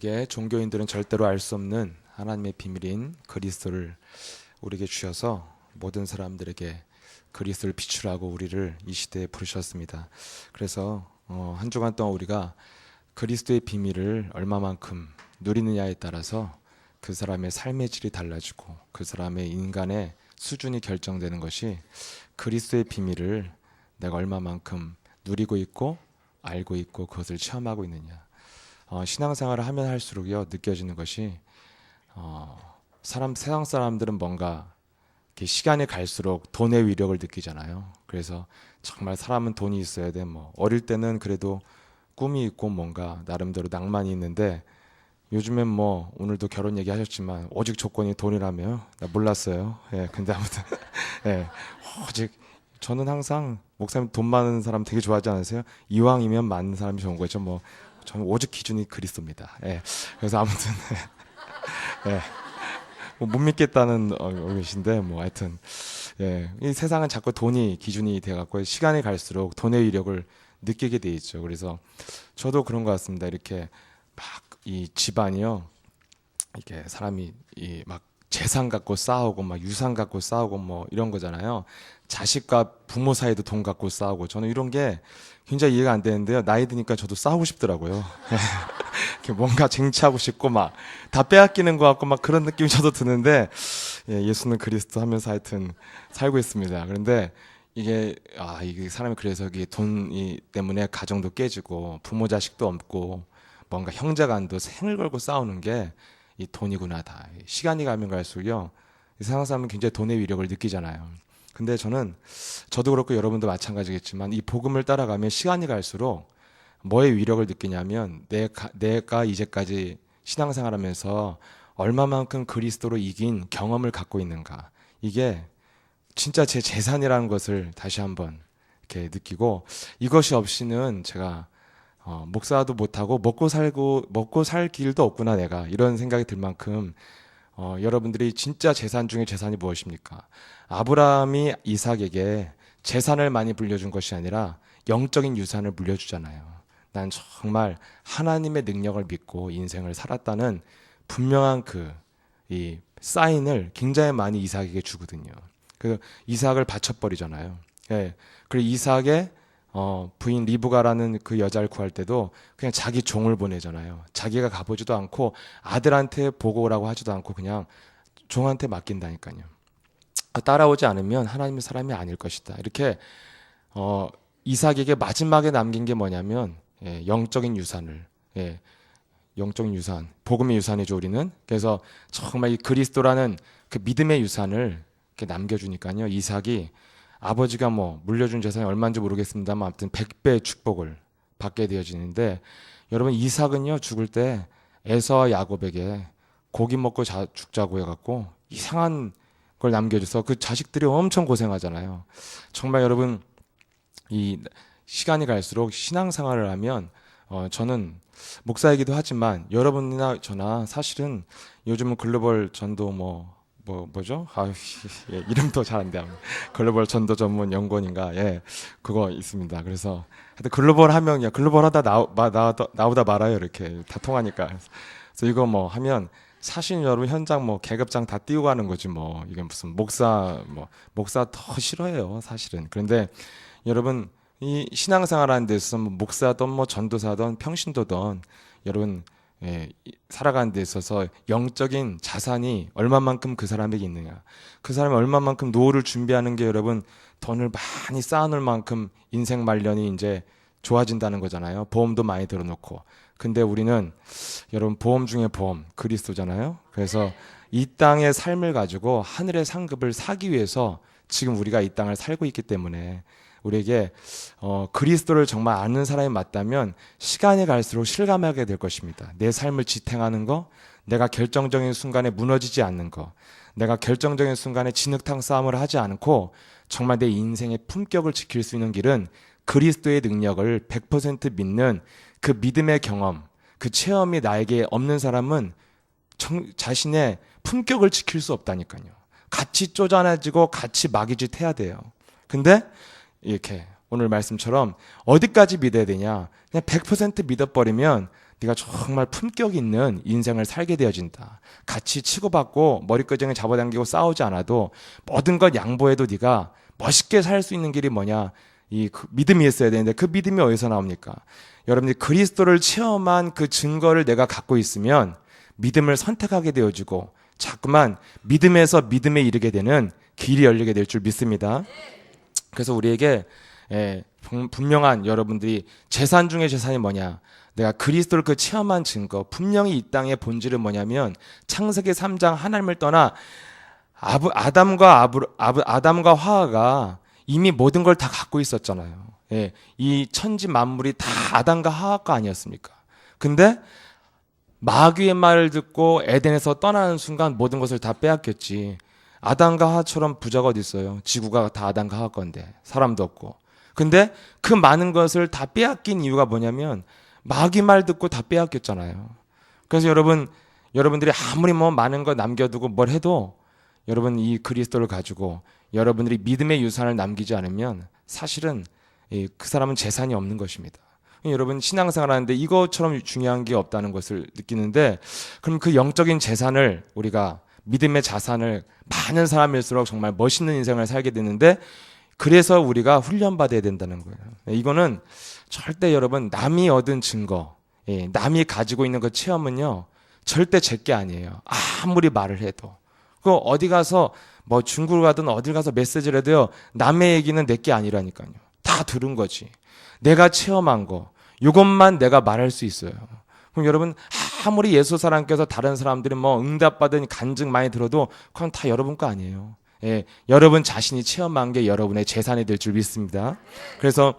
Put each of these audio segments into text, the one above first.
우리에게 종교인들은 절대로 알 수 없는 하나님의 비밀인 그리스도를 우리에게 주셔서 모든 사람들에게 그리스도를 비추라고 우리를 이 시대에 부르셨습니다. 그래서 한 주간 동안 우리가 그리스도의 비밀을 얼마만큼 누리느냐에 따라서 그 사람의 삶의 질이 달라지고 그 사람의 인간의 수준이 결정되는 것이 그리스도의 비밀을 내가 얼마만큼 누리고 있고 알고 있고 그것을 체험하고 있느냐. 신앙생활을 하면 할수록요 느껴지는 것이 세상 사람들은 뭔가 이렇게 시간이 갈수록 돈의 위력을 느끼잖아요. 그래서 정말 사람은 돈이 있어야 돼. 뭐 어릴 때는 그래도 꿈이 있고 뭔가 나름대로 낭만이 있는데 요즘엔 뭐 오늘도 결혼 얘기하셨지만 오직 조건이 돈이라며 나 몰랐어요. 예, 근데 아무튼 예, 오직 저는 항상 목사님 돈 많은 사람 되게 좋아하지 않으세요? 이왕이면 많은 사람이 좋은 거죠. 뭐 저는 오직 기준이 그리스도입니다. 예, 그래서 아무튼 예, 못 믿겠다는 계신데 뭐 하여튼 예, 이 세상은 자꾸 돈이 기준이 돼갖고 시간이 갈수록 돈의 위력을 느끼게 돼 있죠. 그래서 저도 그런 것 같습니다. 이렇게 막 이 집안이요, 이게 사람이 이 막 재산 갖고 싸우고 막 유산 갖고 싸우고 뭐 이런 거잖아요. 자식과 부모 사이도 돈 갖고 싸우고 저는 이런 게 굉장히 이해가 안 되는데요. 나이 드니까 저도 싸우고 싶더라고요. 이렇게 뭔가 쟁취하고 싶고 막 다 빼앗기는 것 같고 막 그런 느낌이 저도 드는데 예, 예수는 그리스도 하면서 하여튼 살고 있습니다. 그런데 이게 사람이 그래서 이게 돈이 때문에 가정도 깨지고 부모 자식도 없고 뭔가 형제간도 생을 걸고 싸우는 게 이 돈이구나. 다 시간이 가면 갈수록요 이 세상 사람은 굉장히 돈의 위력을 느끼잖아요. 근데 저도 그렇고 여러분도 마찬가지겠지만 이 복음을 따라가면 시간이 갈수록 뭐의 위력을 느끼냐면 내가 이제까지 신앙생활하면서 얼마만큼 그리스도로 이긴 경험을 갖고 있는가, 이게 진짜 제 재산이라는 것을 다시 한번 이렇게 느끼고, 이것이 없이는 제가 목사도 못하고 먹고 살 길도 없구나 내가, 이런 생각이 들 만큼 여러분들이 진짜 재산 중에 재산이 무엇입니까? 아브라함이 이삭에게 재산을 많이 물려준 것이 아니라 영적인 유산을 물려주잖아요. 난 정말 하나님의 능력을 믿고 인생을 살았다는 분명한 이 사인을 굉장히 많이 이삭에게 주거든요. 그래서 이삭을 바쳐버리잖아요. 예. 그리고 이삭의 부인 리브가라는 그 여자를 구할 때도 그냥 자기 종을 보내잖아요. 자기가 가보지도 않고 아들한테 보고 오라고 하지도 않고 그냥 종한테 맡긴다니까요. 따라오지 않으면 하나님의 사람이 아닐 것이다. 이렇게 이삭에게 마지막에 남긴 게 뭐냐면 영적인 유산을, 영적인 유산, 복음의 유산이죠 우리는. 그래서 정말 이 그리스도라는 그 믿음의 유산을 이렇게 남겨주니까요. 이삭이 아버지가 뭐 물려준 재산이 얼마인지 모르겠습니다만 아무튼 100배의 축복을 받게 되어지는데, 여러분 이삭은요 죽을 때 에서와 야곱에게 고기 먹고 죽자고 해갖고 이상한 걸 남겨줘서 그 자식들이 엄청 고생하잖아요. 정말 여러분 이 시간이 갈수록 신앙생활을 하면 저는 목사이기도 하지만 여러분이나 저나 사실은 요즘은 글로벌 전도 뭐죠? 예, 이름도 잘 안 돼요. 글로벌 전도 전문 연구원인가? 예, 그거 있습니다. 그래서 하여튼 글로벌 하면 글로벌 하다 나오다 말아요. 이렇게 다 통하니까. 그래서 이거 뭐 하면 사실 여러분 현장 뭐 계급장 다 띄우고 하는 거지 뭐. 이게 무슨 목사 더 싫어해요 사실은. 그런데 여러분 이 신앙생활하는 데서 목사든 뭐 전도사든 평신도든 여러분 살아가는 데 있어서 영적인 자산이 얼마만큼 그 사람에게 있느냐, 그 사람이 얼마만큼 노후를 준비하는 게 여러분 돈을 많이 쌓아놓을 만큼 인생 말년이 이제 좋아진다는 거잖아요. 보험도 많이 들어놓고. 근데 우리는 여러분 보험 중에 보험 그리스도잖아요. 그래서 이 땅의 삶을 가지고 하늘의 상급을 사기 위해서 지금 우리가 이 땅을 살고 있기 때문에 우리에게 그리스도를 정말 아는 사람이 맞다면 시간이 갈수록 실감하게 될 것입니다. 내 삶을 지탱하는 거, 내가 결정적인 순간에 무너지지 않는 거, 내가 결정적인 순간에 진흙탕 싸움을 하지 않고 정말 내 인생의 품격을 지킬 수 있는 길은 그리스도의 능력을 100% 믿는 그 믿음의 경험, 그 체험이 나에게 없는 사람은 자신의 품격을 지킬 수 없다니까요. 같이 쪼잔해지고 같이 마귀짓 해야 돼요. 근데 이렇게 오늘 말씀처럼 어디까지 믿어야 되냐? 그냥 100% 믿어버리면 네가 정말 품격 있는 인생을 살게 되어진다. 같이 치고받고 머리끄댕이 잡아당기고 싸우지 않아도 모든 것 양보해도 네가 멋있게 살 수 있는 길이 뭐냐? 그 믿음이 있어야 되는데 그 믿음이 어디서 나옵니까? 여러분들이 그리스도를 체험한 그 증거를 내가 갖고 있으면 믿음을 선택하게 되어지고 자꾸만 믿음에서 믿음에 이르게 되는 길이 열리게 될 줄 믿습니다. 그래서 우리에게 분명한 여러분들이 재산 중에 재산이 뭐냐? 내가 그리스도를 그 체험한 증거, 분명히 이 땅의 본질은 뭐냐면 창세기 3장 하나님을 떠나 아담과 하와가 이미 모든 걸 다 갖고 있었잖아요. 예, 이 천지 만물이 다 아담과 하와 거 아니었습니까? 근데 마귀의 말을 듣고 에덴에서 떠나는 순간 모든 것을 다 빼앗겼지. 아담과 하와처럼 부자가 어디 있어요? 지구가 다 아담과 하와 건데 사람도 없고. 근데 그 많은 것을 다 빼앗긴 이유가 뭐냐면 마귀 말 듣고 다 빼앗겼잖아요. 그래서 여러분들이 아무리 뭐 많은 거 남겨두고 뭘 해도 여러분 이 그리스도를 가지고 여러분들이 믿음의 유산을 남기지 않으면 사실은 그 사람은 재산이 없는 것입니다. 여러분 신앙생활 하는데 이것처럼 중요한 게 없다는 것을 느끼는데 그럼 그 영적인 재산을 우리가 믿음의 자산을 많은 사람일수록 정말 멋있는 인생을 살게 되는데 그래서 우리가 훈련받아야 된다는 거예요. 이거는 절대 여러분 남이 얻은 증거, 남이 가지고 있는 그 체험은요 절대 제게 아니에요. 아무리 말을 해도. 그 어디 가서 뭐 중국을 가든 어딜 가서 메시지를 해도요 남의 얘기는 내 게 아니라니까요. 다 들은 거지. 내가 체험한 거 이것만 내가 말할 수 있어요. 그럼 여러분 아무리 예수 사람께서 다른 사람들이 뭐 응답받은 간증 많이 들어도 그건 다 여러분 거 아니에요. 여러분 자신이 체험한 게 여러분의 재산이 될 줄 믿습니다. 그래서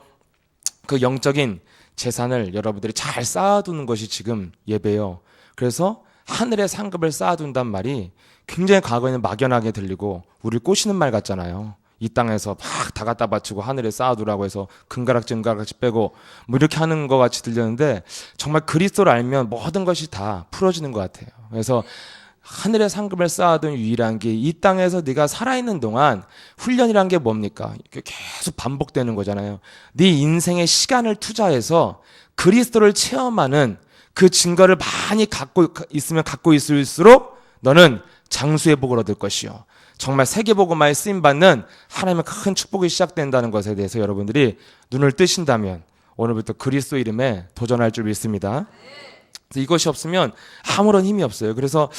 그 영적인 재산을 여러분들이 잘 쌓아두는 것이 지금 예배요. 그래서 하늘의 상급을 쌓아둔단 말이 굉장히 과거에는 막연하게 들리고 우리를 꼬시는 말 같잖아요. 이 땅에서 막 다 갖다 바치고 하늘에 쌓아두라고 해서 금가락지 빼고 뭐 이렇게 하는 것 같이 들렸는데 정말 그리스도를 알면 모든 것이 다 풀어지는 것 같아요. 그래서 하늘의 상급을 쌓아둔 유일한 게 이 땅에서 네가 살아있는 동안 훈련이란 게 뭡니까? 계속 반복되는 거잖아요. 네 인생의 시간을 투자해서 그리스도를 체험하는 그 증거를 많이 갖고 있을수록 너는 장수의 복을 얻을 것이요. 정말 세계복음화에 쓰임받는 하나님의 큰 축복이 시작된다는 것에 대해서 여러분들이 눈을 뜨신다면 오늘부터 그리스도 이름에 도전할 줄 믿습니다. 그래서 이것이 없으면 아무런 힘이 없어요. 그래서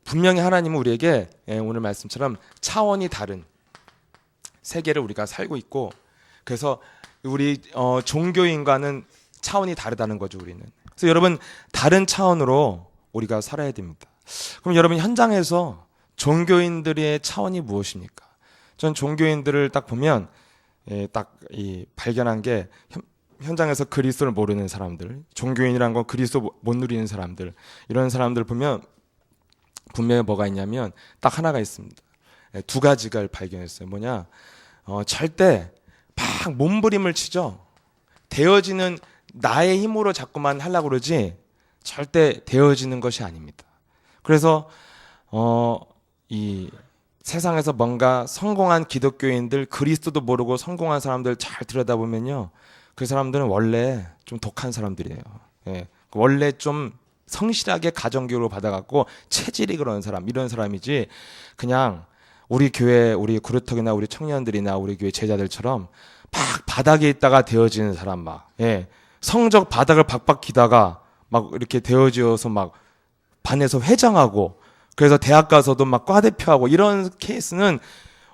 분명히 하나님은 우리에게 오늘 말씀처럼 차원이 다른 세계를 우리가 살고 있고 그래서 우리 종교인과는 차원이 다르다는 거죠. 우리는. 그래서 여러분 다른 차원으로 우리가 살아야 됩니다. 그럼 여러분 현장에서 종교인들의 차원이 무엇입니까? 전 종교인들을 딱 보면 발견한 게 현장에서 그리스도를 모르는 사람들, 종교인이란 건 그리스도 못 누리는 사람들, 이런 사람들 보면 분명히 뭐가 있냐면 딱 하나가 있습니다. 두 가지가 발견했어요. 뭐냐? 절대 막 몸부림을 치죠. 되어지는 나의 힘으로 자꾸만 하려고 그러지 절대 되어지는 것이 아닙니다. 그래서 이 세상에서 뭔가 성공한 기독교인들, 그리스도도 모르고 성공한 사람들 잘 들여다보면요. 그 사람들은 원래 좀 독한 사람들이에요. 원래 좀 성실하게 가정교육을 받아갖고 체질이 그런 사람, 이런 사람이지 그냥 우리 교회, 우리 구루턱이나 우리 청년들이나 우리 교회 제자들처럼 막 바닥에 있다가 되어지는 사람 막, 성적 바닥을 박박 기다가 막 이렇게 되어지어서 막 반에서 회장하고 그래서 대학 가서도 막 과대표하고 이런 케이스는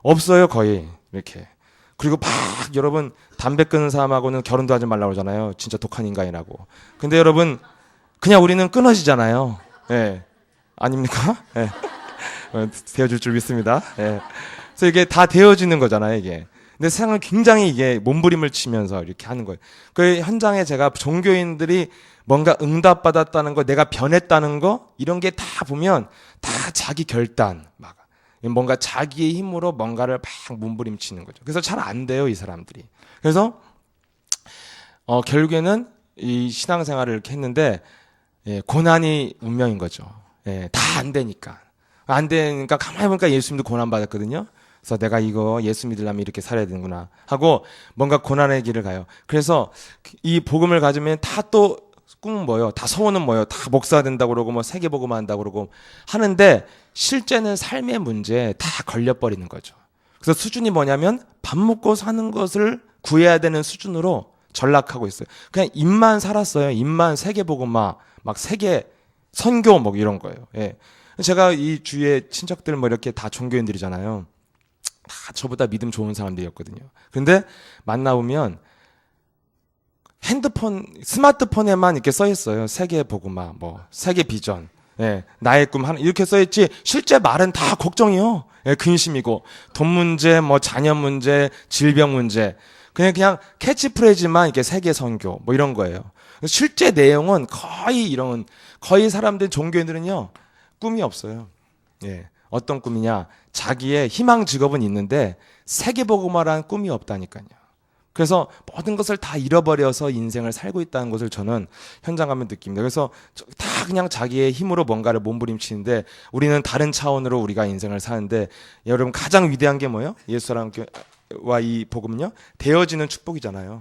없어요, 거의. 이렇게. 그리고 막 여러분 담배 끊는 사람하고는 결혼도 하지 말라고 그러잖아요. 진짜 독한 인간이라고. 근데 여러분 그냥 우리는 끊어지잖아요. 아닙니까? 되어줄 줄 믿습니다. 그래서 이게 다 되어지는 거잖아요, 이게. 근데 세상은 굉장히 이게 몸부림을 치면서 이렇게 하는 거예요. 그 현장에 제가 종교인들이 뭔가 응답받았다는 거, 내가 변했다는 거, 이런 게 다 보면 다 자기 결단, 막 뭔가 자기의 힘으로 뭔가를 막 몸부림치는 거죠. 그래서 잘 안 돼요, 이 사람들이. 그래서 결국에는 이 신앙생활을 이렇게 했는데 고난이 운명인 거죠. 다 안 되니까. 안 되니까 가만히 보니까 예수님도 고난 받았거든요. 그래서 내가 이거 예수 믿으려면 이렇게 살아야 되는구나 하고 뭔가 고난의 길을 가요. 그래서 이 복음을 가지면 다 또 꿈은 뭐요? 다 소원은 뭐요? 다 목사가 된다고 그러고 뭐 세계복음 한다고 그러고 하는데 실제는 삶의 문제에 다 걸려버리는 거죠. 그래서 수준이 뭐냐면 밥 먹고 사는 것을 구해야 되는 수준으로 전락하고 있어요. 그냥 입만 살았어요. 입만 세계복음화, 막 세계 선교 뭐 이런 거예요. 예. 제가 이 주위에 친척들 뭐 이렇게 다 종교인들이잖아요. 다 저보다 믿음 좋은 사람들이었거든요. 근데 만나보면 핸드폰, 스마트폰에만 이렇게 써 있어요. 세계 복음화, 뭐 세계 비전, 예, 나의 꿈 하나 이렇게 써 있지 실제 말은 다 걱정이요. 예, 근심이고 돈 문제, 뭐 자녀 문제, 질병 문제, 그냥 캐치프레이즈만 이렇게 세계 선교 뭐 이런 거예요. 실제 내용은 거의 사람들 종교인들은요 꿈이 없어요. 예, 어떤 꿈이냐? 자기의 희망 직업은 있는데 세계 복음화라는 꿈이 없다니까요. 그래서 모든 것을 다 잃어버려서 인생을 살고 있다는 것을 저는 현장 가면 느낍니다. 그래서 다 그냥 자기의 힘으로 뭔가를 몸부림치는데 우리는 다른 차원으로 우리가 인생을 사는데 여러분 가장 위대한 게 뭐예요? 예수와 이 복음은요? 되어지는 축복이잖아요.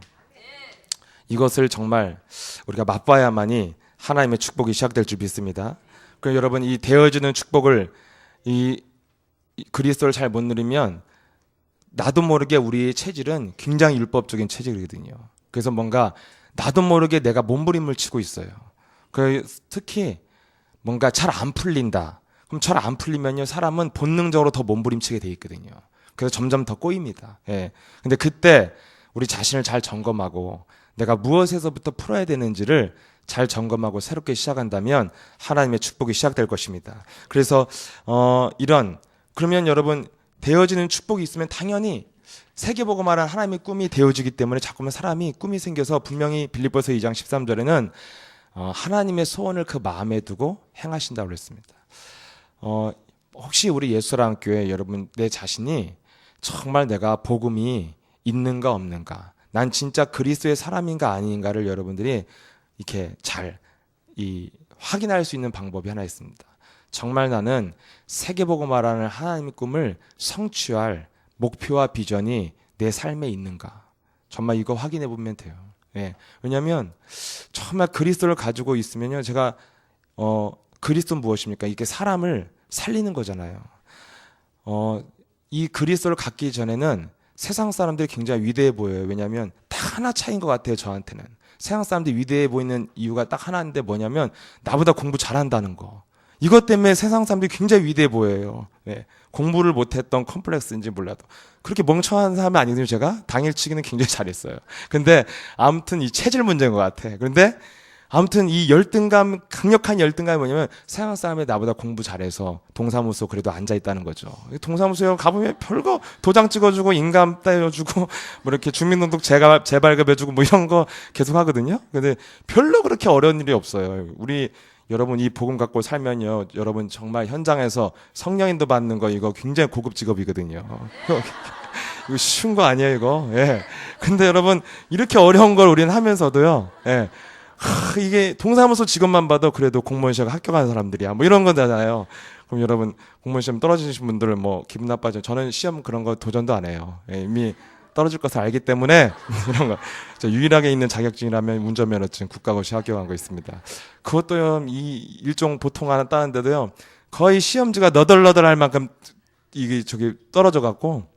이것을 정말 우리가 맛봐야만이 하나님의 축복이 시작될 줄 믿습니다. 그럼 여러분 이 되어지는 축복을 이 그리스도를 잘 못 누리면 나도 모르게 우리의 체질은 굉장히 율법적인 체질이거든요. 그래서 뭔가 나도 모르게 내가 몸부림을 치고 있어요. 특히 뭔가 잘 안 풀린다. 그럼 잘 안 풀리면요 사람은 본능적으로 더 몸부림치게 돼 있거든요. 그래서 점점 더 꼬입니다. 예. 근데 그때 우리 자신을 잘 점검하고 내가 무엇에서부터 풀어야 되는지를 잘 점검하고 새롭게 시작한다면 하나님의 축복이 시작될 것입니다. 그래서 그러면 여러분 되어지는 축복이 있으면 당연히 세계복음화라는 하나님의 꿈이 되어지기 때문에 자꾸만 사람이 꿈이 생겨서 분명히 빌립보서 2장 13절에는 하나님의 소원을 그 마음에 두고 행하신다고 그랬습니다. 혹시 우리 예수사랑교회 여러분 내 자신이 정말 내가 복음이 있는가 없는가, 난 진짜 그리스도의 사람인가 아닌가를 여러분들이 이렇게 잘 확인할 수 있는 방법이 하나 있습니다. 정말 나는 세계복음화라는 하나님의 꿈을 성취할 목표와 비전이 내 삶에 있는가? 정말 이거 확인해 보면 돼요. 예. 왜냐하면 정말 그리스도를 가지고 있으면요, 제가 그리스도는 무엇입니까? 이게 사람을 살리는 거잖아요. 이 그리스도를 갖기 전에는 세상 사람들이 굉장히 위대해 보여요. 왜냐하면 딱 하나 차이인 것 같아요. 저한테는 세상 사람들이 위대해 보이는 이유가 딱 하나인데 뭐냐면 나보다 공부 잘한다는 거. 이것 때문에 세상 사람들이 굉장히 위대해 보여요. 네. 공부를 못했던 컴플렉스인지 몰라도 그렇게 멍청한 사람이 아니거든요. 제가 당일치기는 굉장히 잘했어요. 근데 아무튼 이 체질 문제인 것 같아. 그런데 아무튼 이 열등감, 강력한 열등감이 뭐냐면 세상 사람이 나보다 공부 잘해서 동사무소 그래도 앉아 있다는 거죠. 동사무소에 가보면 별거 도장 찍어주고 인감 떼어주고 뭐 이렇게 주민등록 재발급해주고 뭐 이런 거 계속 하거든요. 근데 별로 그렇게 어려운 일이 없어요. 여러분 이 복음 갖고 살면요, 여러분 정말 현장에서 성령인도 받는 거 이거 굉장히 고급 직업이거든요. 이거 쉬운 거 아니에요 이거. 예. 근데 여러분 이렇게 어려운 걸 우리는 하면서도요. 예. 이게 동사무소 직업만 봐도 그래도 공무원 시험 합격한 사람들이야. 뭐 이런 거잖아요. 그럼 여러분 공무원 시험 떨어지신 분들은 뭐 기분 나빠져. 저는 시험 그런 거 도전도 안 해요. 예, 이미 떨어질 것을 알기 때문에 이런 거. 저 유일하게 있는 자격증이라면 운전면허증 국가고시 합격한 거 있습니다. 그것도요, 이 일종 보통 하나 따는데도요, 거의 시험지가 너덜너덜할 만큼 이게 떨어져 갖고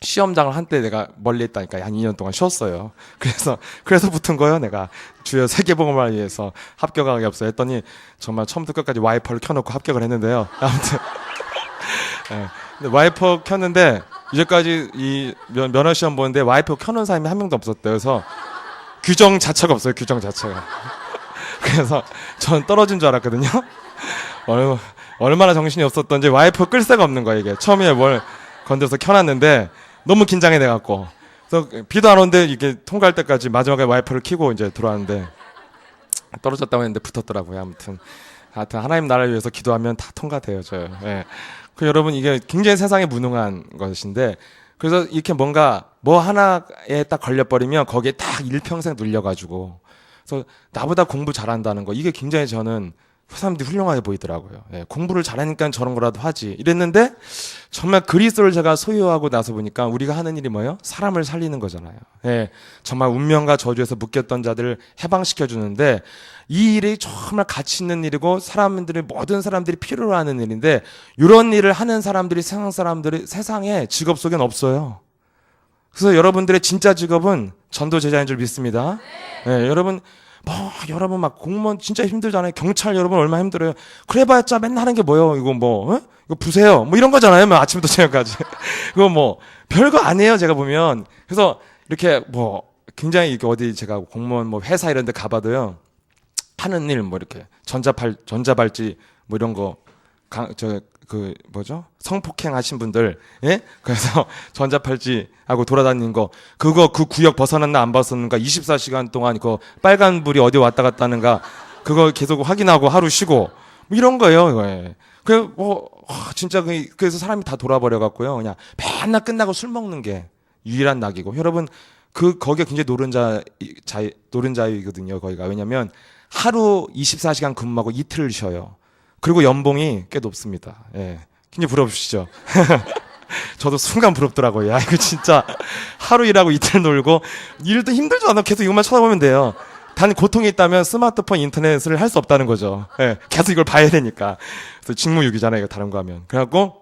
시험장을 한때 내가 멀리 했다니까 한 2년 동안 쉬었어요. 그래서 붙은 거예요. 내가 주여 세계복음을 위해서 합격하기 없어 했더니 정말 처음부터 끝까지 와이퍼를 켜놓고 합격을 했는데요. 아무튼 네. 근데 와이퍼 켰는데 이제까지 이 면허 시험 보는데 와이퍼 켜놓은 사람이 한 명도 없었대요. 그래서 규정 자체가 없어요. 규정 자체가. 그래서 전 떨어진 줄 알았거든요. 얼마나 정신이 없었던지 와이퍼 끌 새가 없는 거예요. 이게 처음에 뭘 건드려서 켜놨는데 너무 긴장이 돼갖고, 그래서 비도 안 오는데 이게 통과할 때까지 마지막에 와이퍼를 켜고 이제 들어왔는데 떨어졌다고 했는데 붙었더라고요. 아무튼 하나님 나라를 위해서 기도하면 다 통과돼요. 저요. 예. 그 여러분 이게 굉장히 세상에 무능한 것인데, 그래서 이렇게 뭔가 뭐 하나에 딱 걸려버리면 거기에 딱 일평생 눌려가지고, 그래서 나보다 공부 잘한다는 거, 이게 굉장히 저는 사람들이 훌륭하게 보이더라고요. 예, 공부를 잘하니까 저런 거라도 하지 이랬는데 정말 그리스도를 제가 소유하고 나서 보니까 우리가 하는 일이 뭐예요? 사람을 살리는 거잖아요. 예, 정말 운명과 저주에서 묶였던 자들을 해방시켜 주는데 이 일이 정말 가치 있는 일이고 사람들이 모든 사람들이 필요로 하는 일인데 이런 일을 하는 사람들이 세상에 직업 속엔 없어요. 그래서 여러분들의 진짜 직업은 전도 제자인 줄 믿습니다. 예, 여러분 막 공무원 진짜 힘들잖아요. 경찰 여러분 얼마나 힘들어요. 그래봤자 맨날 하는 게 뭐예요? 이거 뭐 이거 부세요. 뭐 이런 거잖아요. 뭐 아침부터 저녁까지. 그거 뭐 별거 아니에요. 제가 보면. 그래서 이렇게 뭐 굉장히 이렇게 어디 제가 공무원 뭐 회사 이런 데 가봐도요. 하는 일 뭐 이렇게 전자발찌 뭐 이런 거 성폭행 하신 분들, 예? 그래서 전자팔찌 하고 돌아다니는 거, 그 구역 벗어났나 안 벗어났는가 24시간 동안 그 빨간 불이 어디 왔다 갔다 하는가, 그거 계속 확인하고 하루 쉬고, 뭐 이런 거예요, 이거. 예. 진짜 그래서 사람이 다 돌아버려갖고요. 그냥 맨날 끝나고 술 먹는 게 유일한 낙이고. 여러분, 거기가 굉장히 노른자유거든요, 거기가. 왜냐면 하루 24시간 근무하고 이틀을 쉬어요. 그리고 연봉이 꽤 높습니다. 예. 굉장히 부럽으시죠? 저도 순간 부럽더라고요. 야, 이거 진짜 하루 일하고 이틀 놀고 일도 힘들지 않아. 계속 이것만 쳐다보면 돼요. 단 고통이 있다면 스마트폰 인터넷을 할 수 없다는 거죠. 예. 계속 이걸 봐야 되니까. 그래서 직무유기잖아요. 이거 다른 거 하면. 그래갖고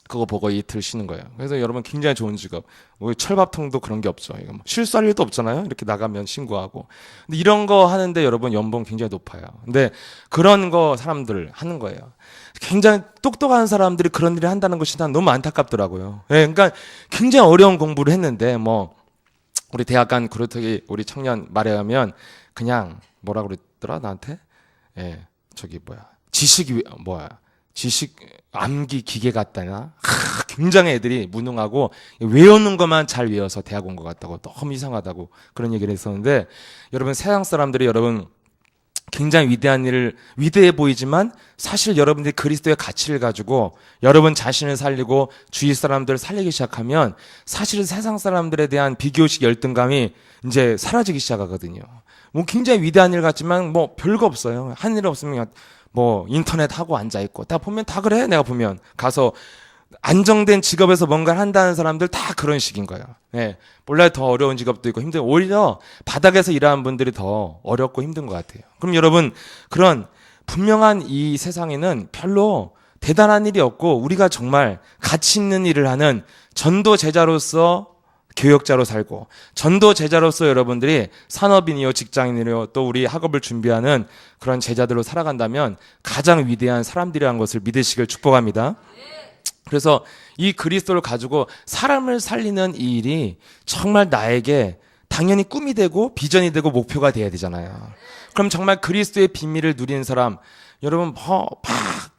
그거 보고 이틀 쉬는 거예요. 그래서 여러분 굉장히 좋은 직업. 뭐 철밥통도 그런 게 없죠. 이거 뭐 실수할 일도 없잖아요. 이렇게 나가면 신고하고. 근데 이런 거 하는데 여러분 연봉 굉장히 높아요. 근데 그런 거 사람들 하는 거예요. 굉장히 똑똑한 사람들이 그런 일을 한다는 것이 난 너무 안타깝더라고요. 예, 그러니까 굉장히 어려운 공부를 했는데 뭐 우리 대학 간 그렇게 우리 청년 말에 하면 그냥 뭐라 그랬더라 나한테? 지식 암기 기계 같다나? 굉장히 애들이 무능하고 외우는 것만 잘 외워서 대학 온 것 같다고 너무 이상하다고 그런 얘기를 했었는데 여러분 세상 사람들이 여러분 굉장히 위대해 보이지만 사실 여러분들이 그리스도의 가치를 가지고 여러분 자신을 살리고 주위 사람들을 살리기 시작하면 사실은 세상 사람들에 대한 비교식 열등감이 이제 사라지기 시작하거든요. 뭐 굉장히 위대한 일 같지만 뭐 별거 없어요. 한 일 없으면 뭐 인터넷 하고 앉아 있고 다 보면 다 그래. 내가 보면 가서 안정된 직업에서 뭔가를 한다는 사람들 다 그런 식인 거예요. 예. 몰라요. 더 어려운 직업도 있고 힘든, 오히려 바닥에서 일하는 분들이 더 어렵고 힘든 것 같아요. 그럼 여러분, 그런 분명한 이 세상에는 별로 대단한 일이 없고 우리가 정말 가치 있는 일을 하는 전도 제자로서 교역자로 살고 전도 제자로서 여러분들이 산업인이요 직장인이요 또 우리 학업을 준비하는 그런 제자들로 살아간다면 가장 위대한 사람들이라는 것을 믿으시길 축복합니다. 그래서 이 그리스도를 가지고 사람을 살리는 이 일이 정말 나에게 당연히 꿈이 되고 비전이 되고 목표가 돼야 되잖아요. 그럼 정말 그리스도의 비밀을 누리는 사람, 여러분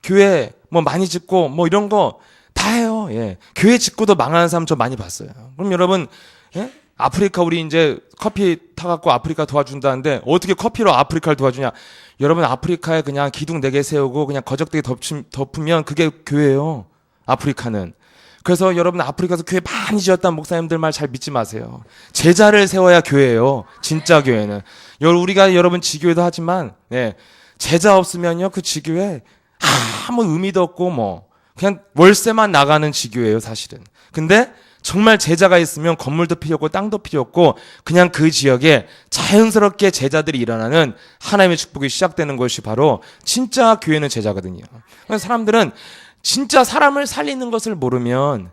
교회 많이 짓고 이런 거 다 해요. 예. 교회 짓고도 망하는 사람 저 많이 봤어요. 그럼 여러분, 예? 아프리카 우리 이제 커피 타갖고 아프리카 도와준다는데 어떻게 커피로 아프리카를 도와주냐? 여러분 아프리카에 그냥 기둥 4개 세우고 그냥 거적대기 덮으면 그게 교회예요. 아프리카는. 그래서 여러분 아프리카에서 교회 많이 지었다는 목사님들 말 잘 믿지 마세요. 제자를 세워야 교회예요. 진짜 교회는. 우리가 여러분 지교회도 하지만 제자 없으면요 그 지교회 아무 의미도 없고 그냥 월세만 나가는 지교회예요 사실은. 근데 정말 제자가 있으면 건물도 필요 없고 땅도 필요 없고 그냥 그 지역에 자연스럽게 제자들이 일어나는 하나님의 축복이 시작되는 것이 바로 진짜 교회는 제자거든요. 사람들은 진짜 사람을 살리는 것을 모르면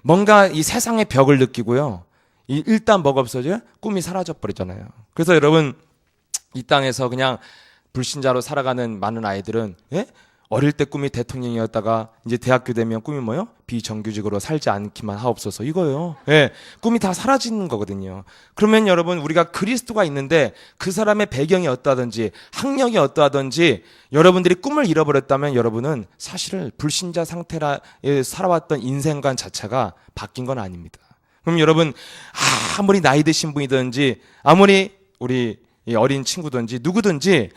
뭔가 이 세상의 벽을 느끼고요. 일단 뭐가 없어져요? 꿈이 사라져 버리잖아요. 그래서 여러분 이 땅에서 그냥 불신자로 살아가는 많은 아이들은 어릴 때 꿈이 대통령이었다가 이제 대학교 되면 꿈이 뭐요? 비정규직으로 살지 않기만 하옵소서 이거예요. 꿈이 다 사라지는 거거든요. 그러면 여러분 우리가 그리스도가 있는데 그 사람의 배경이 어떠하든지 학력이 어떠하든지 여러분들이 꿈을 잃어버렸다면 여러분은 사실은 불신자 상태라 살아왔던 인생관 자체가 바뀐 건 아닙니다. 그럼 여러분 아무리 나이 드신 분이든지 아무리 우리 어린 친구든지 누구든지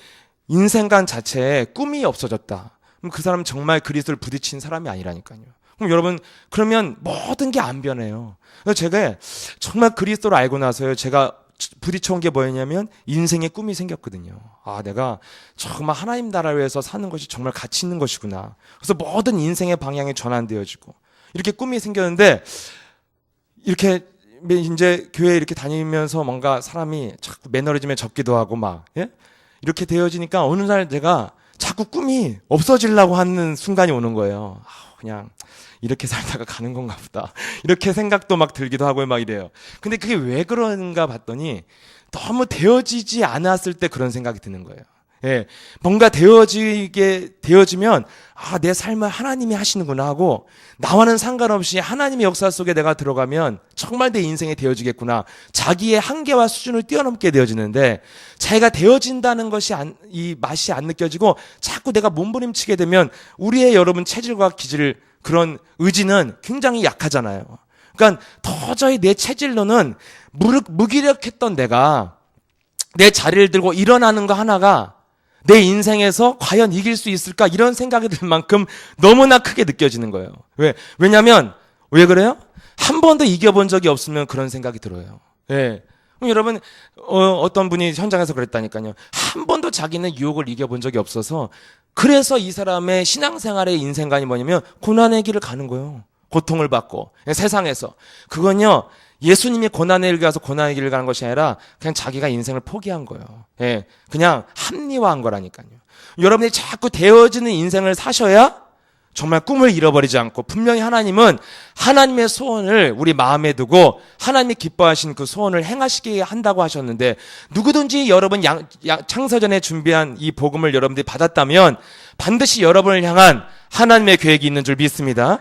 인생관 자체에 꿈이 없어졌다. 그럼 그 사람은 정말 그리스도를 부딪힌 사람이 아니라니까요. 그럼 여러분 그러면 모든 게 안 변해요. 그래서 제가 정말 그리스도를 알고 나서요. 제가 부딪혀온 게 뭐였냐면 인생의 꿈이 생겼거든요. 아, 내가 정말 하나님 나라를 위해서 사는 것이 정말 가치 있는 것이구나. 그래서 모든 인생의 방향이 전환되어지고 이렇게 꿈이 생겼는데 이렇게 이제 교회 이렇게 다니면서 뭔가 사람이 자꾸 매너리즘에 접기도 하고 막 예? 이렇게 되어지니까 어느 날 제가 자꾸 꿈이 없어지려고 하는 순간이 오는 거예요. 그냥 이렇게 살다가 가는 건가 보다. 이렇게 생각도 막 들기도 하고 막 이래요. 근데 그게 왜 그런가 봤더니 너무 되어지지 않았을 때 그런 생각이 드는 거예요. 예, 뭔가 되어지면 내 삶을 하나님이 하시는구나 하고 나와는 상관없이 하나님의 역사 속에 내가 들어가면 정말 내 인생이 되어지겠구나. 자기의 한계와 수준을 뛰어넘게 되어지는데 자기가 되어진다는 것이 이 맛이 안 느껴지고 자꾸 내가 몸부림치게 되면 우리의 여러분 체질과 기질 그런 의지는 굉장히 약하잖아요. 그러니까 도저히 내 체질로는 무기력했던 내가 내 자리를 들고 일어나는 거 하나가 내 인생에서 과연 이길 수 있을까? 이런 생각이 들 만큼 너무나 크게 느껴지는 거예요. 왜냐면, 왜 그래요? 한 번도 이겨본 적이 없으면 그런 생각이 들어요. 예. 그럼 여러분, 어떤 분이 현장에서 그랬다니까요. 한 번도 자기는 유혹을 이겨본 적이 없어서 그래서 이 사람의 신앙생활의 인생관이 뭐냐면 고난의 길을 가는 거예요. 고통을 받고. 세상에서. 그건요, 예수님이 고난의 길 가서 고난의 길을 가는 것이 아니라 그냥 자기가 인생을 포기한 거예요. 예, 그냥 합리화한 거라니까요. 여러분이 자꾸 되어지는 인생을 사셔야 정말 꿈을 잃어버리지 않고 분명히 하나님은 하나님의 소원을 우리 마음에 두고 하나님이 기뻐하신 그 소원을 행하시게 한다고 하셨는데 누구든지 여러분 창세전에 준비한 이 복음을 여러분들이 받았다면 반드시 여러분을 향한 하나님의 계획이 있는 줄 믿습니다.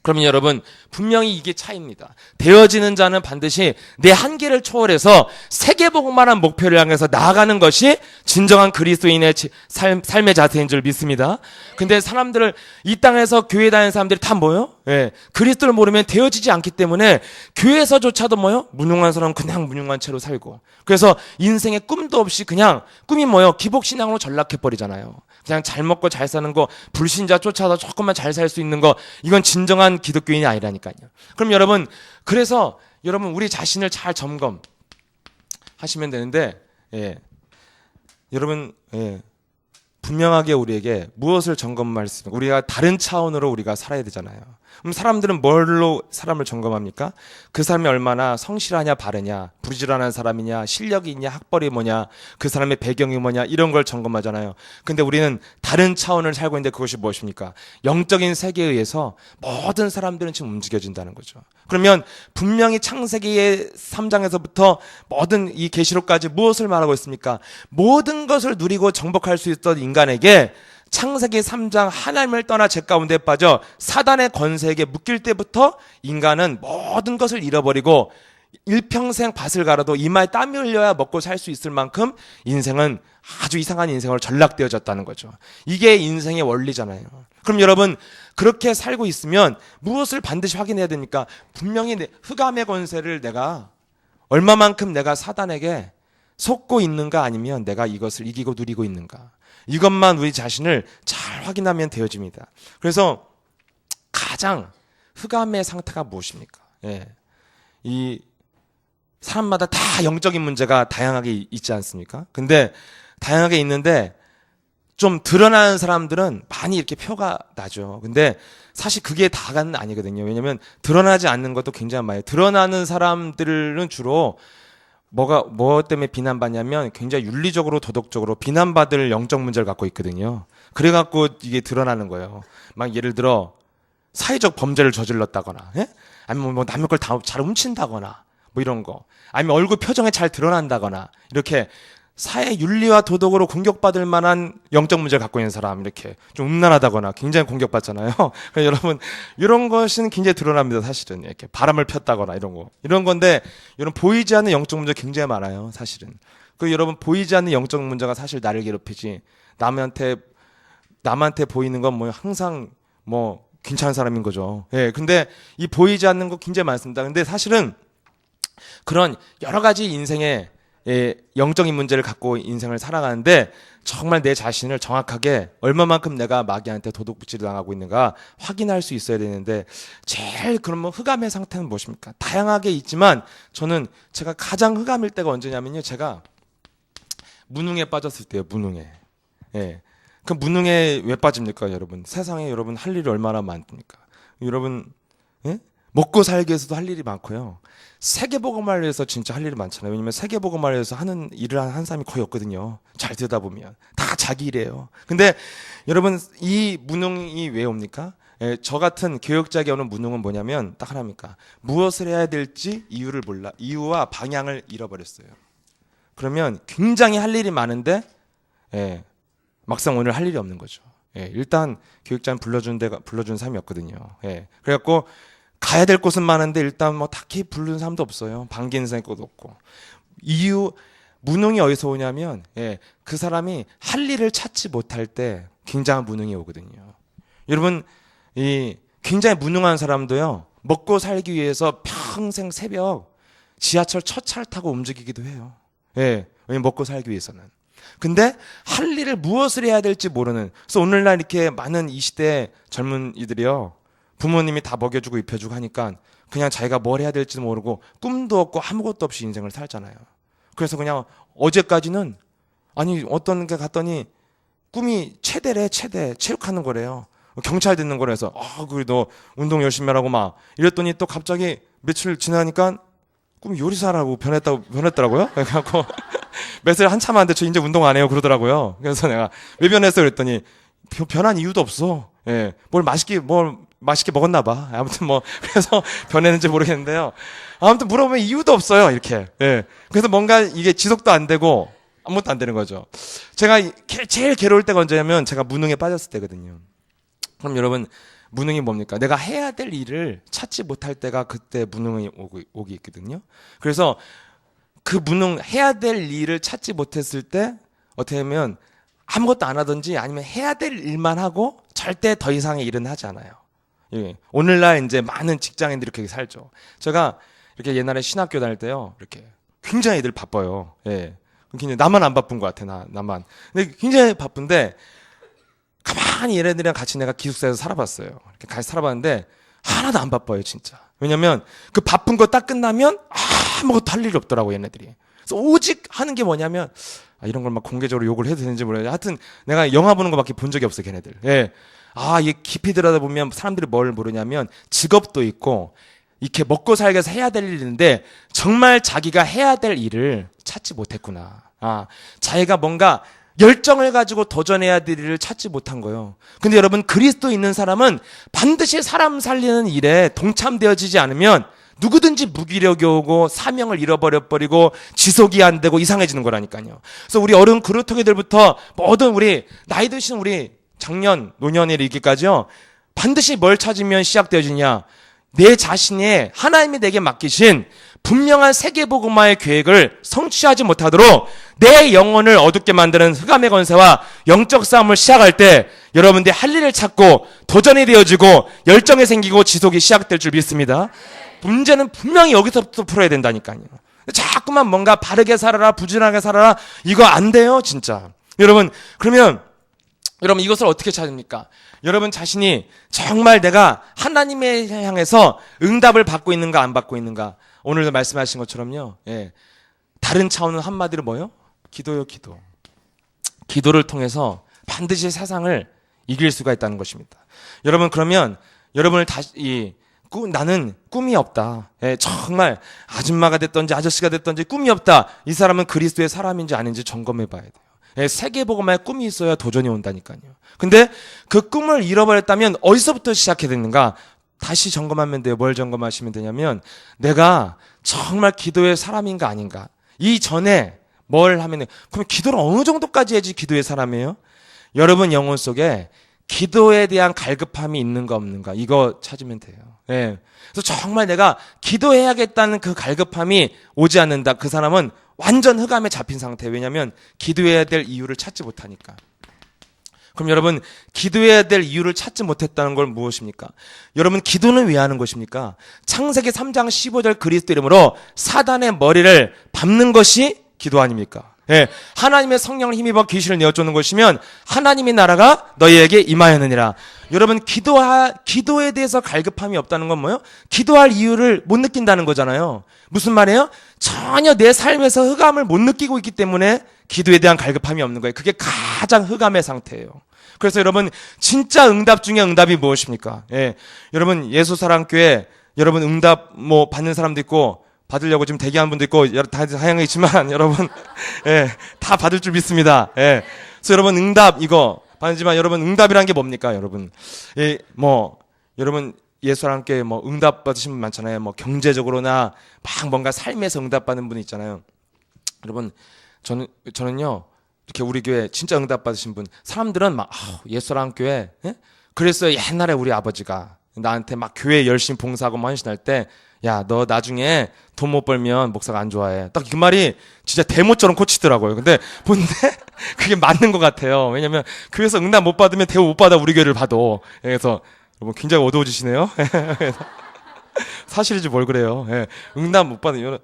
그러면 여러분 분명히 이게 차이입니다. 되어지는 자는 반드시 내 한계를 초월해서 세계복음만한 목표를 향해서 나아가는 것이 진정한 그리스도인의 삶의 자세인 줄 믿습니다. 근데 사람들을 이 땅에서 교회 다니는 사람들이 다 뭐요? 예, 그리스도를 모르면 되어지지 않기 때문에 교회에서조차도 뭐요? 무능한 사람은 그냥 무능한 채로 살고 그래서 인생의 꿈도 없이 그냥 꿈이 뭐요? 기복신앙으로 전락해버리잖아요. 그냥 잘 먹고 잘 사는 거 불신자 쫓아서 조금만 잘 살 수 있는 거 이건 진정한 기독교인이 아니라니까요. 그럼 여러분 그래서 여러분 우리 자신을 잘 점검하시면 되는데 여러분 분명하게 우리에게 무엇을 점검할 수 있습니까? 우리가 다른 차원으로 우리가 살아야 되잖아요. 그럼 사람들은 뭘로 사람을 점검합니까? 그 사람이 얼마나 성실하냐 바르냐, 부지런한 사람이냐, 실력이 있냐, 학벌이 뭐냐, 그 사람의 배경이 뭐냐 이런 걸 점검하잖아요. 근데 우리는 다른 차원을 살고 있는데 그것이 무엇입니까? 영적인 세계에 의해서 모든 사람들은 지금 움직여진다는 거죠. 그러면 분명히 창세기의 3장에서부터 모든 이 계시록까지 무엇을 말하고 있습니까? 모든 것을 누리고 정복할 수 있던 인간에게 창세기 3장 하나님을 떠나 죄 가운데 빠져 사단의 권세에게 묶일 때부터 인간은 모든 것을 잃어버리고 일평생 밭을 갈아도 이마에 땀이 흘려야 먹고 살 수 있을 만큼 인생은 아주 이상한 인생으로 전락되어졌다는 거죠. 이게 인생의 원리잖아요. 그럼 여러분 그렇게 살고 있으면 무엇을 반드시 확인해야 됩니까? 분명히 흑암의 권세를 내가 얼마만큼 내가 사단에게 속고 있는가 아니면 내가 이것을 이기고 누리고 있는가. 이것만 우리 자신을 잘 확인하면 되어집니다. 그래서 가장 흑암의 상태가 무엇입니까? 이 사람마다 다 영적인 문제가 다양하게 있지 않습니까? 근데 다양하게 있는데 좀 드러나는 사람들은 많이 이렇게 표가 나죠. 근데 사실 그게 다는 아니거든요. 왜냐하면 드러나지 않는 것도 굉장히 많아요. 드러나는 사람들은 주로 뭐 때문에 비난받냐면 굉장히 윤리적으로 도덕적으로 비난받을 영적 문제를 갖고 있거든요. 그래갖고 이게 드러나는 거예요. 막 예를 들어 사회적 범죄를 저질렀다거나, 아니면 뭐 남의 걸 다 잘 훔친다거나, 뭐 이런 거, 아니면 얼굴 표정에 잘 드러난다거나 이렇게 사회 윤리와 도덕으로 공격받을 만한 영적 문제를 갖고 있는 사람 이렇게 좀 음란하다거나 굉장히 공격받잖아요. 그러니까 여러분 이런 것은 굉장히 드러납니다. 사실은 이렇게 바람을 폈다거나 이런 건데 여러분 보이지 않는 영적 문제 굉장히 많아요. 사실은 그 여러분 보이지 않는 영적 문제가 사실 나를 괴롭히지 남한테 보이는 건 뭐 항상 뭐 괜찮은 사람인 거죠. 근데 이 보이지 않는 거 굉장히 많습니다. 근데 사실은 그런 여러 가지 인생의 영적인 문제를 갖고 인생을 살아가는데 정말 내 자신을 정확하게 얼마만큼 내가 마귀한테 도둑질을 당하고 있는가 확인할 수 있어야 되는데 제일 그러면 흑암의 상태는 무엇입니까? 다양하게 있지만 저는 제가 가장 흑암일 때가 언제냐면요. 제가 무능에 빠졌을 때요. 무능에. 예. 그 무능에 왜 빠집니까, 여러분? 세상에 여러분 할 일이 얼마나 많습니까? 여러분, 예? 먹고 살기 위해서도 할 일이 많고요. 세계복음화를 위해서 진짜 할 일이 많잖아요. 왜냐면 세계복음화를 위해서 하는 일을 한 사람이 거의 없거든요. 잘 들여다보면. 다 자기 일이에요. 근데 여러분, 이 무능이 왜 옵니까? 예, 저 같은 교역자에게 오는 무능은 뭐냐면 딱 하나입니까? 무엇을 해야 될지 이유를 몰라. 이유와 방향을 잃어버렸어요. 그러면 굉장히 할 일이 많은데, 예, 막상 오늘 할 일이 없는 거죠. 예, 일단 교육자는 불러준 사람이 없거든요. 예, 그래갖고 가야 될 곳은 많은데 일단 뭐 딱히 부르는 사람도 없어요. 반기는 것도 없고. 이유 무능이 어디서 오냐면 그 사람이 할 일을 찾지 못할 때 굉장한 무능이 오거든요. 여러분 이 굉장히 무능한 사람도요. 먹고 살기 위해서 평생 새벽 지하철 첫 차를 타고 움직이기도 해요. 왜냐면 먹고 살기 위해서는. 근데 할 일을 무엇을 해야 될지 모르는. 그래서 오늘날 이렇게 많은 20대 젊은이들이요. 부모님이 다 먹여주고 입혀주고 하니까 그냥 자기가 뭘 해야 될지도 모르고 꿈도 없고 아무것도 없이 인생을 살잖아요. 그래서 그냥 어제까지는 아니 어떤 게 갔더니 꿈이 최대래 최대 체육하는 거래요. 경찰 듣는 거래서 그래 너 운동 열심히 하라고 막 이랬더니 또 갑자기 며칠 지나니까 꿈이 요리사라고 변했더라고요. 그래갖고 며칠 한참 안 돼 저 이제 운동 안 해요 그러더라고요. 그래서 내가 왜 변했어 그랬더니 변한 이유도 없어. 뭘 맛있게 먹었나 봐. 아무튼 뭐 그래서 변했는지 모르겠는데요. 아무튼 물어보면 이유도 없어요. 이렇게. 그래서 뭔가 이게 지속도 안 되고 아무것도 안 되는 거죠. 제가 제일 괴로울 때가 언제냐면 제가 무능에 빠졌을 때거든요. 그럼 여러분 무능이 뭡니까? 내가 해야 될 일을 찾지 못할 때가 그때 무능이 오기 있거든요. 그래서 그 해야 될 일을 찾지 못했을 때 어떻게 하면 아무것도 안 하든지 아니면 해야 될 일만 하고 절대 더 이상의 일은 하지 않아요. 오늘날 이제 많은 직장인들이 그렇게 살죠. 제가 이렇게 옛날에 신학교 다닐 때요. 이렇게 굉장히 애들 바빠요. 굉장히 나만 안 바쁜 것 같아. 나만. 근데 굉장히 바쁜데 가만히 얘네들이랑 같이 내가 기숙사에서 살아봤어요. 이렇게 같이 살아봤는데 하나도 안 바빠요, 진짜. 왜냐면 그 바쁜 거 딱 끝나면 아무것도 할 일이 없더라고, 얘네들이. 그래서 오직 하는 게 뭐냐면 이런 걸 막 공개적으로 욕을 해도 되는지 모르겠는데 하여튼 내가 영화 보는 거밖에 본 적이 없어, 걔네들. 이게 깊이 들여다보면 사람들이 뭘 모르냐면 직업도 있고 이렇게 먹고 살기 위해서 해야 될 일인데 정말 자기가 해야 될 일을 찾지 못했구나. 자기가 뭔가 열정을 가지고 도전해야 될 일을 찾지 못한 거예요. 근데 여러분 그리스도 있는 사람은 반드시 사람 살리는 일에 동참되어지지 않으면 누구든지 무기력이 오고 사명을 잃어버리고 지속이 안 되고 이상해지는 거라니까요. 그래서 우리 어른 그루터기들부터 모든 우리 나이 드신 우리 장년, 노년에 이르기까지요. 반드시 뭘 찾으면 시작되어지냐. 내 자신의 하나님이 내게 맡기신 분명한 세계복음화의 계획을 성취하지 못하도록 내 영혼을 어둡게 만드는 흑암의 권세와 영적 싸움을 시작할 때 여러분들이 할 일을 찾고 도전이 되어지고 열정이 생기고 지속이 시작될 줄 믿습니다. 문제는 분명히 여기서부터 풀어야 된다니까요. 자꾸만 뭔가 바르게 살아라, 부지런하게 살아라. 이거 안 돼요, 진짜. 그러면 여러분 이것을 어떻게 찾습니까? 여러분 자신이 정말 내가 하나님에 향해서 응답을 받고 있는가 안 받고 있는가. 오늘도 말씀하신 것처럼요. 다른 차원은 한마디로 뭐요? 기도요, 기도. 기도를 통해서 반드시 세상을 이길 수가 있다는 것입니다. 여러분 그러면 여러분을 다시 나는 꿈이 없다. 정말 아줌마가 됐든지 아저씨가 됐든지 꿈이 없다. 이 사람은 그리스도의 사람인지 아닌지 점검해 봐야 돼요. 세계복음화에 꿈이 있어야 도전이 온다니까요. 근데 그 꿈을 잃어버렸다면 어디서부터 시작해야 되는가? 다시 점검하면 돼요. 뭘 점검하시면 되냐면 내가 정말 기도의 사람인가 아닌가? 이전에 뭘 하면 그럼 기도를 어느 정도까지 해야지 기도의 사람이에요? 여러분 영혼 속에 기도에 대한 갈급함이 있는가 없는가 이거 찾으면 돼요. 그래서 정말 내가 기도해야겠다는 그 갈급함이 오지 않는다. 그 사람은 완전 흑암에 잡힌 상태. 왜냐하면 기도해야 될 이유를 찾지 못하니까. 그럼 여러분 기도해야 될 이유를 찾지 못했다는 건 무엇입니까? 여러분 기도는 왜 하는 것입니까? 창세기 3장 15절 그리스도 이름으로 사단의 머리를 밟는 것이 기도 아닙니까? 예, 하나님의 성령을 힘입어 귀신을 내어쫓는 것이면 하나님의 나라가 너희에게 임하였느니라. 여러분 기도에 대해서 갈급함이 없다는 건 뭐예요? 기도할 이유를 못 느낀다는 거잖아요. 무슨 말이에요? 전혀 내 삶에서 흑암을 못 느끼고 있기 때문에 기도에 대한 갈급함이 없는 거예요. 그게 가장 흑암의 상태예요. 그래서 여러분 진짜 응답 중에 응답이 무엇입니까? 예, 여러분 예수사랑교회 여러분 응답 뭐 받는 사람도 있고 받으려고 지금 대기하는 분도 있고 다 다양하게 있지만 여러분 예, 다 받을 줄 믿습니다. 예. 그래서 여러분 응답 이거 받지만 여러분 응답이란 게 뭡니까? 여러분 예, 뭐 여러분 예수와 함께 뭐 응답 받으신 분 많잖아요. 뭐 경제적으로나 막 뭔가 삶에서 응답 받는 분이 있잖아요. 여러분 저는요 이렇게 우리 교회 진짜 응답 받으신 분 사람들은 막 예수랑 교회 예? 그랬어요. 옛날에 우리 아버지가 나한테 막 교회 열심히 봉사하고 뭐 헌신할 때 야, 너 나중에 돈 못 벌면 목사가 안 좋아해. 딱 그 말이 진짜 대모처럼 꽂히더라고요. 근데 본데 그게 맞는 것 같아요. 왜냐면 교회에서 응답 못 받으면 대우 못 받아 우리 교회를 봐도. 그래서 여러분 굉장히 어두워지시네요. 사실이지 뭘 그래요. 예. 응답 못 받으면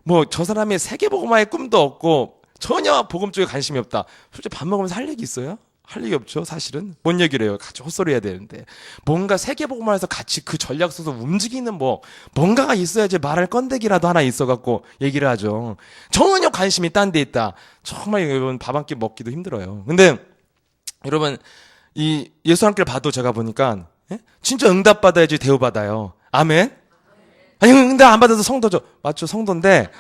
뭐 저 사람이 세계복음화의 꿈도 없고 전혀 복음 쪽에 관심이 없다. 솔직히 밥 먹으면서 할 얘기 있어요? 할 얘기 없죠, 사실은. 뭔 얘기를 해요? 같이 헛소리 해야 되는데. 뭔가 세계복음화에서 같이 그 전략 써서 움직이는 뭔가가 있어야지 말할 건데기라도 하나 있어갖고 얘기를 하죠. 전혀 관심이 딴 데 있다. 정말 여러분 밥 한 끼 먹기도 힘들어요. 근데 여러분 이 예수 한 끼를 봐도 제가 보니까 예? 진짜 응답 받아야지 대우 받아요. 아멘? 아니 응답 안 받아도 성도죠. 맞죠, 성도인데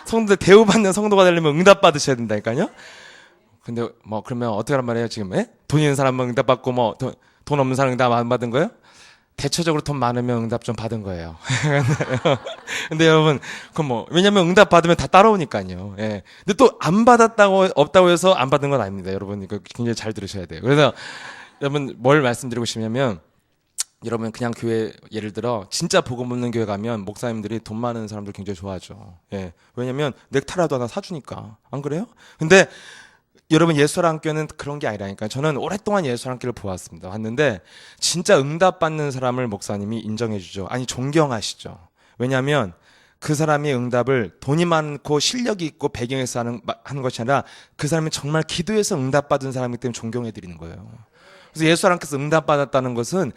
성도들 대우 받는 성도가 되려면 응답 받으셔야 된다니까요. 근데 뭐 그러면 어떻게 하란 말이에요 지금? 예? 돈 있는 사람은 응답 받고 뭐 돈 없는 사람 응답 안 받은 거예요? 대체적으로 돈 많으면 응답 좀 받은 거예요. 근데 여러분 그럼 뭐 왜냐면 응답 받으면 다 따라오니까요. 예. 근데 또 안 받았다고 없다고 해서 안 받은 건 아닙니다. 여러분 이거 굉장히 잘 들으셔야 돼요. 그래서 여러분 뭘 말씀드리고 싶냐면 여러분 그냥 교회 예를 들어 진짜 복음 없는 교회 가면 목사님들이 돈 많은 사람들 굉장히 좋아하죠. 예. 왜냐면 넥타라도 하나 사주니까. 안 그래요? 근데 여러분 예수랑교는 그런 게 아니라니까요. 저는 오랫동안 예수랑교를 보았습니다. 봤는데 진짜 응답받는 사람을 목사님이 인정해 주죠. 아니 존경하시죠. 왜냐하면 그 사람이 응답을 돈이 많고 실력이 있고 배경에서 하는 것이 아니라 그 사람이 정말 기도해서 응답받은 사람이기 때문에 존경해 드리는 거예요. 그래서 예수랑께서 응답받았다는 것은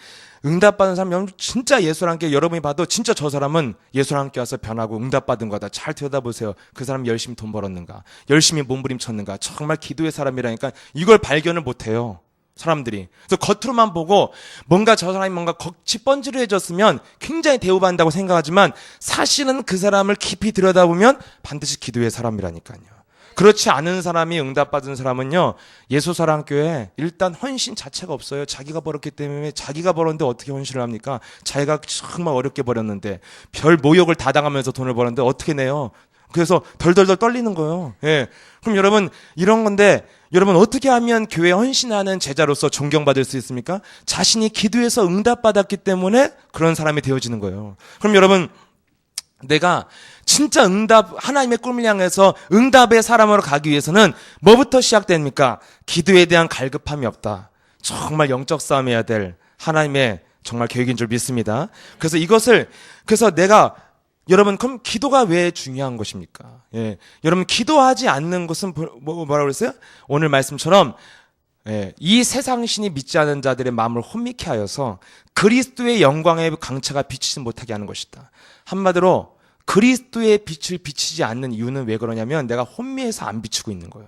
응답받은 사람 여러분 진짜 예수랑께 여러분이 봐도 진짜 저 사람은 예수랑께 와서 변하고 응답받은 거다. 잘 들여다보세요. 그 사람이 열심히 돈 벌었는가, 열심히 몸부림쳤는가, 정말 기도의 사람이라니까 이걸 발견을 못해요. 사람들이. 그래서 겉으로만 보고 뭔가 저 사람이 뭔가 겉이 번지르해졌으면 굉장히 대우받는다고 생각하지만 사실은 그 사람을 깊이 들여다보면 반드시 기도의 사람이라니까요. 그렇지 않은 사람이 응답받은 사람은요 예수사랑교회 일단 헌신 자체가 없어요. 자기가 벌었기 때문에 자기가 벌었는데 어떻게 헌신을 합니까? 자기가 정말 어렵게 벌었는데 별 모욕을 다 당하면서 돈을 벌었는데 어떻게 내요? 그래서 덜덜덜 떨리는 거예요. 예. 그럼 여러분 이런 건데 여러분 어떻게 하면 교회에 헌신하는 제자로서 존경받을 수 있습니까? 자신이 기도해서 응답받았기 때문에 그런 사람이 되어지는 거예요. 그럼 여러분 내가 진짜 응답 하나님의 꿈을 향해서 응답의 사람으로 가기 위해서는 뭐부터 시작됩니까? 기도에 대한 갈급함이 없다. 정말 영적 싸움해야 될 하나님의 정말 계획인 줄 믿습니다. 그래서 내가 여러분 그럼 기도가 왜 중요한 것입니까? 예. 여러분 기도하지 않는 것은 뭐라고 그랬어요? 오늘 말씀처럼 예, 이 세상 신이 믿지 않은 자들의 마음을 혼미케 하여서 그리스도의 영광의 강차가 비치지 못하게 하는 것이다. 한마디로 그리스도의 빛을 비치지 않는 이유는 왜 그러냐면 내가 혼미해서 안 비추고 있는 거예요.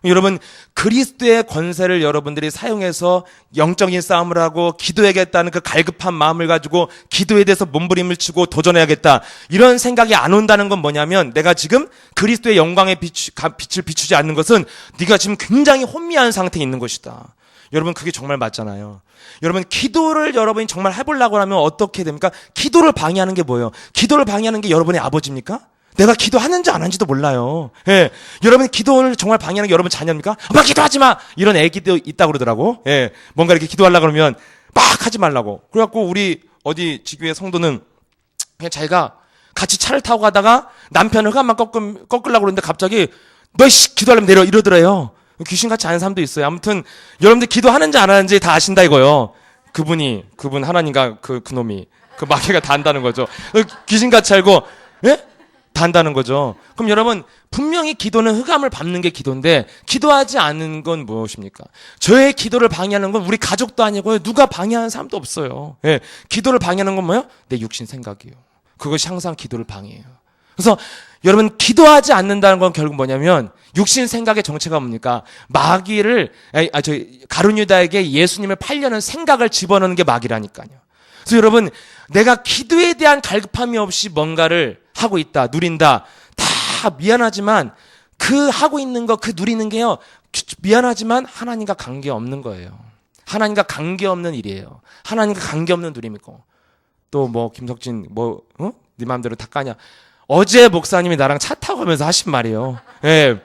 여러분 그리스도의 권세를 여러분들이 사용해서 영적인 싸움을 하고 기도해야겠다는 그 갈급한 마음을 가지고 기도에 대해서 몸부림을 치고 도전해야겠다 이런 생각이 안 온다는 건 뭐냐면 내가 지금 그리스도의 영광의 빛을 비추지 않는 것은 네가 지금 굉장히 혼미한 상태에 있는 것이다. 여러분 그게 정말 맞잖아요. 여러분 기도를 여러분이 정말 해보려고 하면 어떻게 됩니까? 기도를 방해하는 게 뭐예요? 기도를 방해하는 게 여러분의 아버지입니까? 내가 기도하는지 안 하는지도 몰라요. 예. 여러분 기도를 정말 방해하는 게 여러분 자녀입니까? 엄마 기도하지 마! 이런 애기도 있다고 그러더라고. 예. 뭔가 이렇게 기도하려고 그러면 막 하지 말라고. 그래갖고 우리 어디 지교회 성도는 그냥 자기가 같이 차를 타고 가다가 남편을 흑암만 꺾으려고 그러는데 갑자기 너 기도하려면 내려 이러더래요. 귀신같이 아는 사람도 있어요. 아무튼 여러분들 기도하는지 안 하는지 다 아신다 이거요. 그분 하나님과 그놈이 그 마귀가 다 안다는 거죠. 귀신같이 알고 예? 다 한다는 거죠. 그럼 여러분, 분명히 기도는 흑암을 밟는 게 기도인데, 기도하지 않는 건 무엇입니까? 저의 기도를 방해하는 건 우리 가족도 아니고요. 누가 방해하는 사람도 없어요. 예. 기도를 방해하는 건 뭐예요? 내 육신 생각이에요. 그것이 항상 기도를 방해해요. 그래서 여러분, 기도하지 않는다는 건 결국 뭐냐면, 육신 생각의 정체가 뭡니까? 마귀를, 가룟유다에게 예수님을 팔려는 생각을 집어넣는 게 마귀라니까요. 그래서 여러분, 내가 기도에 대한 갈급함이 없이 뭔가를 하고 있다, 누린다, 다 미안하지만 그 하고 있는 거, 그 누리는 게요, 미안하지만 하나님과 관계 없는 거예요. 하나님과 관계 없는 일이에요. 하나님과 관계 없는 누림이고. 또 뭐 김석진 네 마음대로 다 까냐. 어제 목사님이 나랑 차 타고 가면서 하신 말이에요. 예.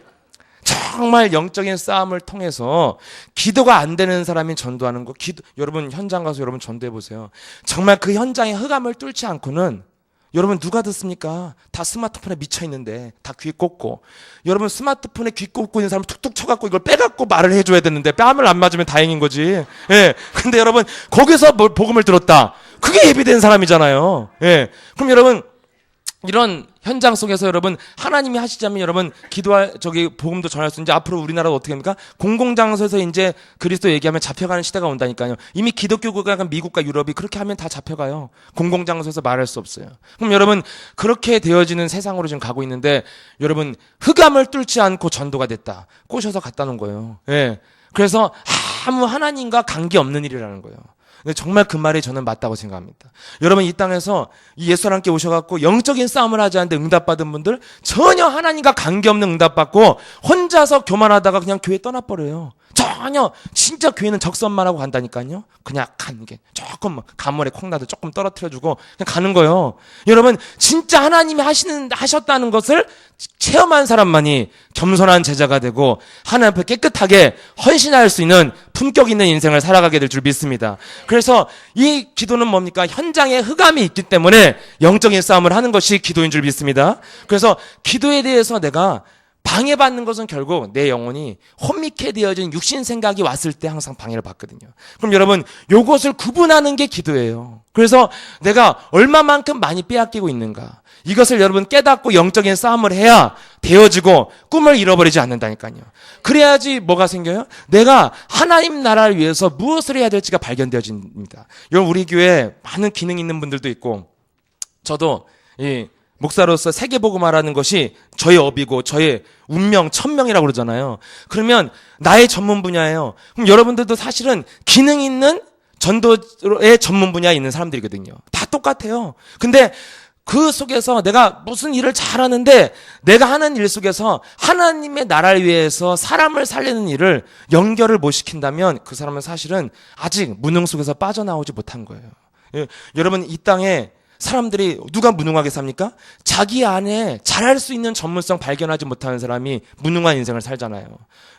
정말 영적인 싸움을 통해서 기도가 안 되는 사람이 전도하는 거, 여러분 현장 가서 여러분 전도해 보세요. 정말 그 현장의 흑암을 뚫지 않고는 여러분 누가 듣습니까? 다 스마트폰에 미쳐 있는데 다 귀 꽂고, 여러분 스마트폰에 귀 꽂고 있는 사람 툭툭 쳐갖고 이걸 빼갖고 말을 해줘야 되는데 뺨을 안 맞으면 다행인 거지. 예. 근데 여러분 거기서 뭘 복음을 들었다. 그게 예비된 사람이잖아요. 예. 그럼 여러분 이런 현장 속에서 여러분 하나님이 하시자면 여러분 복음도 전할 수 있는지, 앞으로 우리나라도 어떻게 합니까? 공공장소에서 이제 그리스도 얘기하면 잡혀가는 시대가 온다니까요. 이미 기독교가 미국과 유럽이 그렇게 하면 다 잡혀가요. 공공장소에서 말할 수 없어요. 그럼 여러분 그렇게 되어지는 세상으로 지금 가고 있는데, 여러분 흑암을 뚫지 않고 전도가 됐다. 꼬셔서 갖다 놓은 거예요. 예. 그래서 아무 하나님과 관계 없는 일이라는 거예요. 근데 정말 그 말이 저는 맞다고 생각합니다. 여러분 이 땅에서 이 예수 하나님께 오셔갖고 영적인 싸움을 하지 않는데 응답받은 분들, 전혀 하나님과 관계없는 응답받고 혼자서 교만하다가 그냥 교회 떠나버려요. 전혀 진짜 교회는 적선만 하고 간다니까요. 그냥 가는 게 조금 가물에 콩나도 조금 떨어뜨려주고 그냥 가는 거예요. 여러분 진짜 하나님이 하셨다는 것을 체험한 사람만이 겸손한 제자가 되고 하나님 앞에 깨끗하게 헌신할 수 있는 품격 있는 인생을 살아가게 될 줄 믿습니다. 그래서 이 기도는 뭡니까? 현장에 흑암이 있기 때문에 영적인 싸움을 하는 것이 기도인 줄 믿습니다. 그래서 기도에 대해서 내가 방해받는 것은 결국 내 영혼이 혼미케 되어진 육신 생각이 왔을 때 항상 방해를 받거든요. 그럼 여러분 요것을 구분하는 게 기도예요. 그래서 내가 얼마만큼 많이 빼앗기고 있는가, 이것을 여러분 깨닫고 영적인 싸움을 해야 되어지고 꿈을 잃어버리지 않는다니까요. 그래야지 뭐가 생겨요? 내가 하나님 나라를 위해서 무엇을 해야 될지가 발견되어집니다. 여러분 우리 교회에 많은 기능 있는 분들도 있고, 저도 목사로서 세계복음화라는 것이 저의 업이고 저의 운명, 천명이라고 그러잖아요. 그러면 나의 전문 분야예요. 그럼 여러분들도 사실은 기능 있는 전도의 전문 분야에 있는 사람들이거든요. 다 똑같아요. 근데 그 속에서 내가 무슨 일을 잘하는데, 내가 하는 일 속에서 하나님의 나라를 위해서 사람을 살리는 일을 연결을 못 시킨다면 그 사람은 사실은 아직 무능 속에서 빠져나오지 못한 거예요. 여러분 이 땅에 사람들이 누가 무능하게 삽니까? 자기 안에 잘할 수 있는 전문성 발견하지 못하는 사람이 무능한 인생을 살잖아요.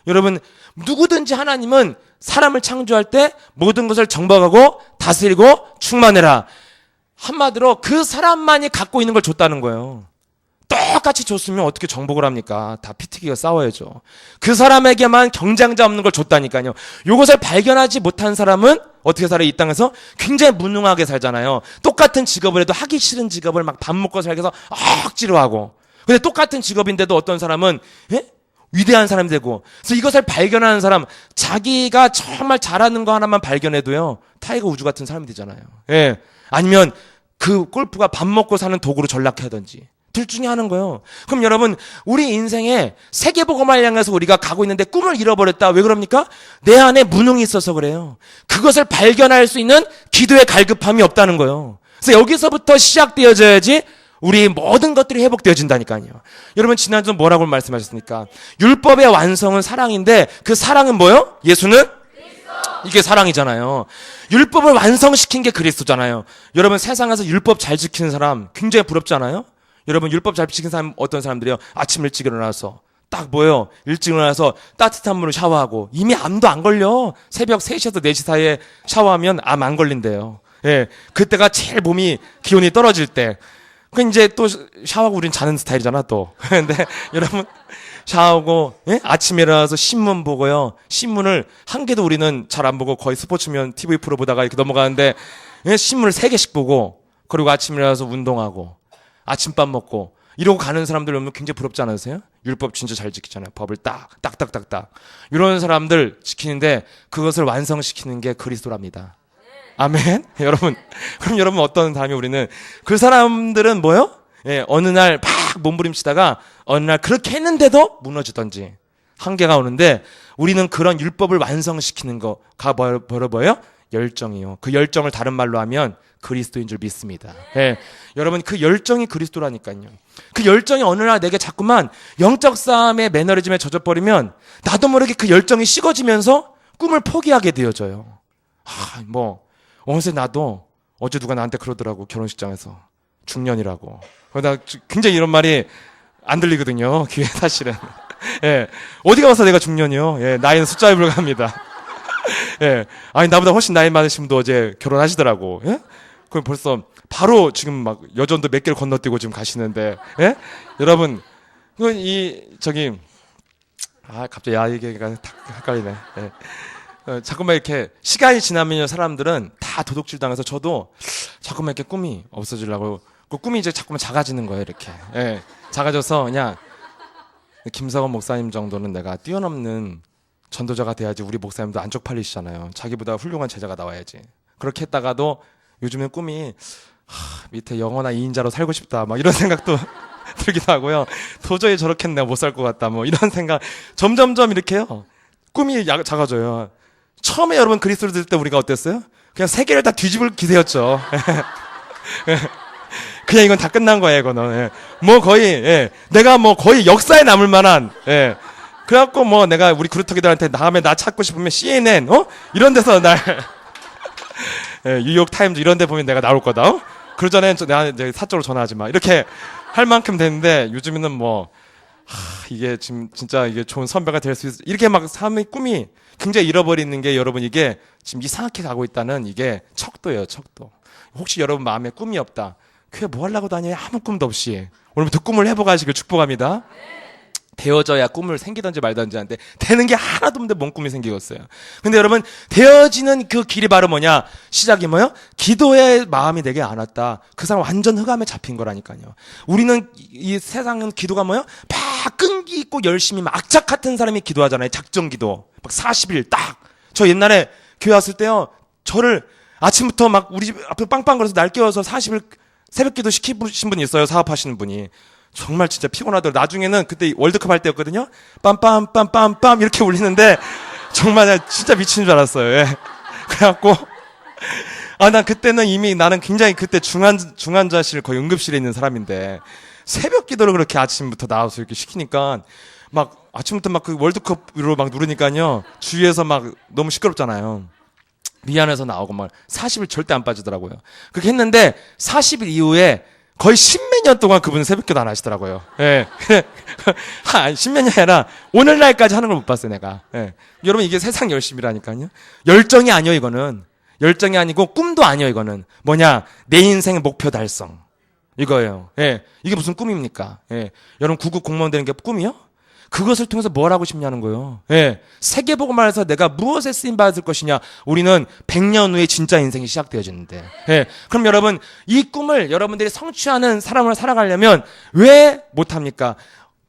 여러분 누구든지 하나님은 사람을 창조할 때 모든 것을 정복하고 다스리고 충만해라. 한마디로 그 사람만이 갖고 있는 걸 줬다는 거예요. 똑같이 줬으면 어떻게 정복을 합니까? 다 피튀기가 싸워야죠. 그 사람에게만 경쟁자 없는 걸 줬다니까요. 이것을 발견하지 못한 사람은 어떻게 살아요? 이 땅에서 굉장히 무능하게 살잖아요. 똑같은 직업을 해도 하기 싫은 직업을 막 밥 먹고 살기 위해서 억지로 하고. 근데 똑같은 직업인데도 어떤 사람은 위대한 사람이 되고. 그래서 이것을 발견하는 사람, 자기가 정말 잘하는 거 하나만 발견해도요, 타이거 우즈 같은 사람이 되잖아요. 예. 아니면 그 골프가 밥 먹고 사는 도구로 전락하든지. 둘 중에 하는 거예요. 그럼 여러분 우리 인생에 세계복음화를 향해서 우리가 가고 있는데 꿈을 잃어버렸다. 왜 그럽니까? 내 안에 무능이 있어서 그래요. 그것을 발견할 수 있는 기도의 갈급함이 없다는 거예요. 그래서 여기서부터 시작되어져야지 우리 모든 것들이 회복되어진다니까요. 여러분 지난주 뭐라고 말씀하셨습니까? 율법의 완성은 사랑인데 그 사랑은 뭐예요? 예수는? 이게 사랑이잖아요. 율법을 완성시킨 게 그리스도잖아요. 여러분 세상에서 율법 잘 지키는 사람 굉장히 부럽지 않아요? 여러분 율법 잘 지키는 사람 어떤 사람들이요? 아침 일찍 일어나서 딱 뭐예요? 일찍 일어나서 따뜻한 물로 샤워하고 이미 암도 안 걸려. 새벽 3시에서 4시 사이에 샤워하면 암 안 걸린대요. 예, 그때가 제일 몸이 기온이 떨어질 때. 그 이제 또 샤워하고 우린 자는 스타일이잖아 또. 근데 여러분 샤워하고 아침에 일어나서 신문 보고요. 신문을 한 개도 우리는 잘 안 보고 거의 스포츠면 TV 프로 보다가 이렇게 넘어가는데 신문을 3개씩 보고, 그리고 아침에 일어나서 운동하고 아침밥 먹고 이러고 가는 사람들 보면 굉장히 부럽지 않으세요? 율법 진짜 잘 지키잖아요. 법을 딱딱딱딱딱. 이런 사람들 지키는데 그것을 완성시키는 게 그리스도랍니다. 아멘? 여러분, 그럼 여러분 어떤 사람이 우리는 그 사람들은 뭐요? 예, 어느 날 막 몸부림치다가 어느 날 그렇게 했는데도 무너지던지 한계가 오는데 우리는 그런 율법을 완성시키는 거가 뭐예요? 열정이요. 그 열정을 다른 말로 하면 그리스도인 줄 믿습니다. 예. 여러분 그 열정이 그리스도라니까요. 그 열정이 어느 날 내게 자꾸만 영적 싸움의 매너리즘에 젖어버리면 나도 모르게 그 열정이 식어지면서 꿈을 포기하게 되어져요. 어느새 나도 어제 누가 나한테 그러더라고 결혼식장에서 중년이라고. 나 굉장히 이런 말이 안 들리거든요. 귀에 사실은. 예. 어디가 와서 내가 중년이요? 예. 나이는 숫자에 불과합니다. 예. 아니 나보다 훨씬 나이 많으신 분도 어제 결혼하시더라고. 예? 그럼 벌써 바로 지금 막 여전도 몇 개를 건너뛰고 지금 가시는데, 예? 여러분, 갑자기 얘기가 다 헷갈리네. 예. 자꾸만 이렇게 시간이 지나면 사람들은 다 도둑질 당해서 저도 자꾸만 이렇게 꿈이 없어지려고 그 꿈이 이제 자꾸만 작아지는 거예요. 이렇게. 예. 작아져서 그냥 김석원 목사님 정도는 내가 뛰어넘는 전도자가 돼야지 우리 목사님도 안 쪽팔리시잖아요. 자기보다 훌륭한 제자가 나와야지. 그렇게 했다가도 요즘엔 꿈이 밑에 영원한 2인자로 살고 싶다 막 이런 생각도 들기도 하고요. 도저히 저렇게는 내가 못 살 것 같다 뭐 이런 생각 점점점 이렇게요. 꿈이 작아져요. 처음에 여러분 그리스도를 들을 때 우리가 어땠어요? 그냥 세계를 다 뒤집을 기세였죠. 그냥 이건 다 끝난 거예요. 이거는 내가 거의 역사에 남을 만한 그래갖고 내가 우리 그루터기들한테 다음에 나 찾고 싶으면 CNN 이런 데서 날 뉴욕 타임즈 이런 데 보면 내가 나올 거다. 그러전에 내가 이제 사적으로 전화하지 마. 이렇게 할 만큼 됐는데 요즘에는 이게 지금 진짜 이게 좋은 선배가 될 수 있어. 이렇게 막 삶의 꿈이 굉장히 잃어버리는 게 여러분 이게 지금 이상하게 가고 있다는 이게 척도예요, 척도. 혹시 여러분 마음에 꿈이 없다. 그게 뭐 하려고 다녀요? 아무 꿈도 없이. 오늘부터 꿈을 해보가시길 축복합니다. 되어져야 꿈을 생기든지 말든지 하는데 되는 게 하나도 없는데 뭔 꿈이 생기겠어요. 근데 여러분 되어지는 그 길이 바로 뭐냐? 시작이 뭐요? 기도의 마음이 내게 안 왔다. 그 사람 완전 흑암에 잡힌 거라니까요. 우리는 이 세상은 기도가 뭐요? 막 끈기 있고 열심히 막 악착 같은 사람이 기도하잖아요. 작정 기도. 막 40일 딱. 저 옛날에 교회 왔을 때요. 저를 아침부터 막 우리 집 앞에 빵빵 거려서 날 깨워서 40일 새벽 기도 시키신 분이 있어요. 사업하시는 분이. 정말 진짜 피곤하더라고요. 나중에는 그때 월드컵 할 때였거든요. 빰빰빰빰빰 이렇게 울리는데 정말 진짜 미친 줄 알았어요. 예. 그래갖고 난 그때는 이미 나는 굉장히 그때 중환자실 거의 응급실에 있는 사람인데 새벽 기도를 그렇게 아침부터 나와서 이렇게 시키니까 막 아침부터 막 그 월드컵으로 막 누르니까요. 주위에서 막 너무 시끄럽잖아요. 미안해서 나오고 막 40일 절대 안 빠지더라고요. 그렇게 했는데 40일 이후에 거의 십몇 년 동안 그분은 새벽기도 안 하시더라고요. 예. 십몇 년이 아니라 오늘날까지 하는 걸 못 봤어요, 내가. 예. 여러분, 이게 세상 열심이라니까요. 열정이 아니요, 이거는. 열정이 아니고 꿈도 아니요, 이거는. 뭐냐? 내 인생의 목표 달성. 이거예요. 예. 이게 무슨 꿈입니까? 예. 여러분, 구급 공무원 되는 게 꿈이요? 그것을 통해서 뭘 하고 싶냐는 거예요. 예. 세계복음화에서 내가 무엇에 쓰임 받을 것이냐. 우리는 100년 후에 진짜 인생이 시작되어지는데. 예. 그럼 여러분 이 꿈을 여러분들이 성취하는 사람을 살아가려면 왜 못합니까?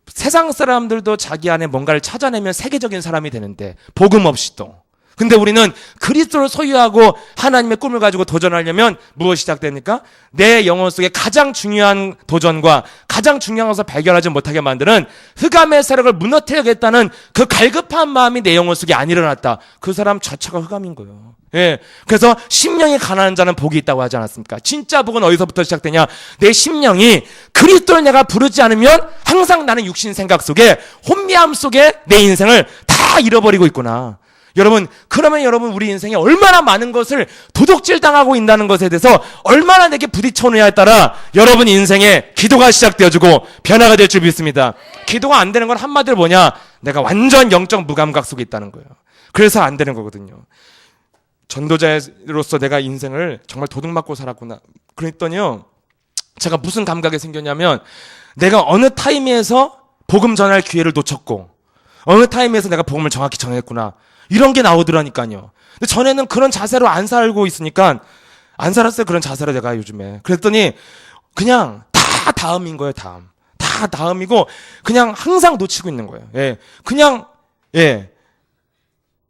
세상 사람들도 자기 안에 뭔가를 찾아내면 세계적인 사람이 되는데 복음 없이도. 근데 우리는 그리스도를 소유하고 하나님의 꿈을 가지고 도전하려면 무엇이 시작됩니까? 내 영혼 속에 가장 중요한 도전과 가장 중요한 것을 발견하지 못하게 만드는 흑암의 세력을 무너뜨리겠다는 그 갈급한 마음이 내 영혼 속에 안 일어났다. 그 사람 자체가 흑암인 거예요. 예. 그래서 심령이 가난한 자는 복이 있다고 하지 않았습니까? 진짜 복은 어디서부터 시작되냐? 내 심령이 그리스도를 내가 부르지 않으면 항상 나는 육신 생각 속에 혼미함 속에 내 인생을 다 잃어버리고 있구나. 여러분, 그러면 여러분 우리 인생에 얼마나 많은 것을 도둑질 당하고 있다는 것에 대해서 얼마나 내게 부딪혀오느냐에 따라 여러분 인생에 기도가 시작되어지고 변화가 될 줄 믿습니다. 기도가 안 되는 건 한마디로 뭐냐? 내가 완전 영적 무감각 속에 있다는 거예요. 그래서 안 되는 거거든요. 전도자로서 내가 인생을 정말 도둑맞고 살았구나. 그랬더니요, 제가 무슨 감각이 생겼냐면 내가 어느 타임에서 복음 전할 기회를 놓쳤고 어느 타임에서 내가 복음을 정확히 전했구나. 이런 게 나오더라니까요. 근데 전에는 그런 자세로 안 살고 있으니까 안 살았어요. 그런 자세로 내가 요즘에. 그랬더니 그냥 다 다음인 거예요. 다음. 다 다 다음이고 그냥 항상 놓치고 있는 거예요. 예. 그냥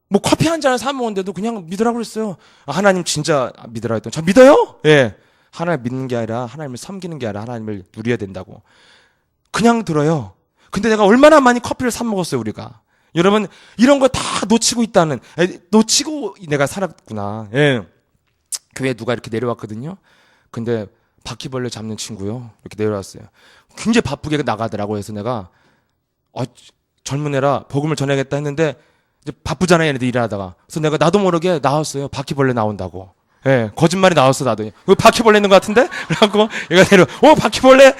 뭐 커피 한 잔을 사 먹었는데도 그냥 믿으라고 그랬어요. 하나님 진짜 믿으라 했더니 저 믿어요? 예. 하나님 믿는 게 아니라 하나님을 섬기는 게 아니라 하나님을 누려야 된다고. 그냥 들어요. 근데 내가 얼마나 많이 커피를 사 먹었어요, 우리가. 여러분, 이런 거 다 놓치고 있다는, 놓치고 내가 살았구나. 예. 교회에 누가 이렇게 내려왔거든요. 근데 바퀴벌레 잡는 친구요. 이렇게 내려왔어요. 굉장히 바쁘게 나가더라고요. 그래서 내가, 젊은 애라 복음을 전해야겠다 했는데, 이제 바쁘잖아요, 얘네들 일하다가. 그래서 내가 나도 모르게 나왔어요. 바퀴벌레 나온다고. 예, 거짓말이 나왔어, 나도. 여기 바퀴벌레 있는 것 같은데? 그래갖고, 얘가 내려, 바퀴벌레?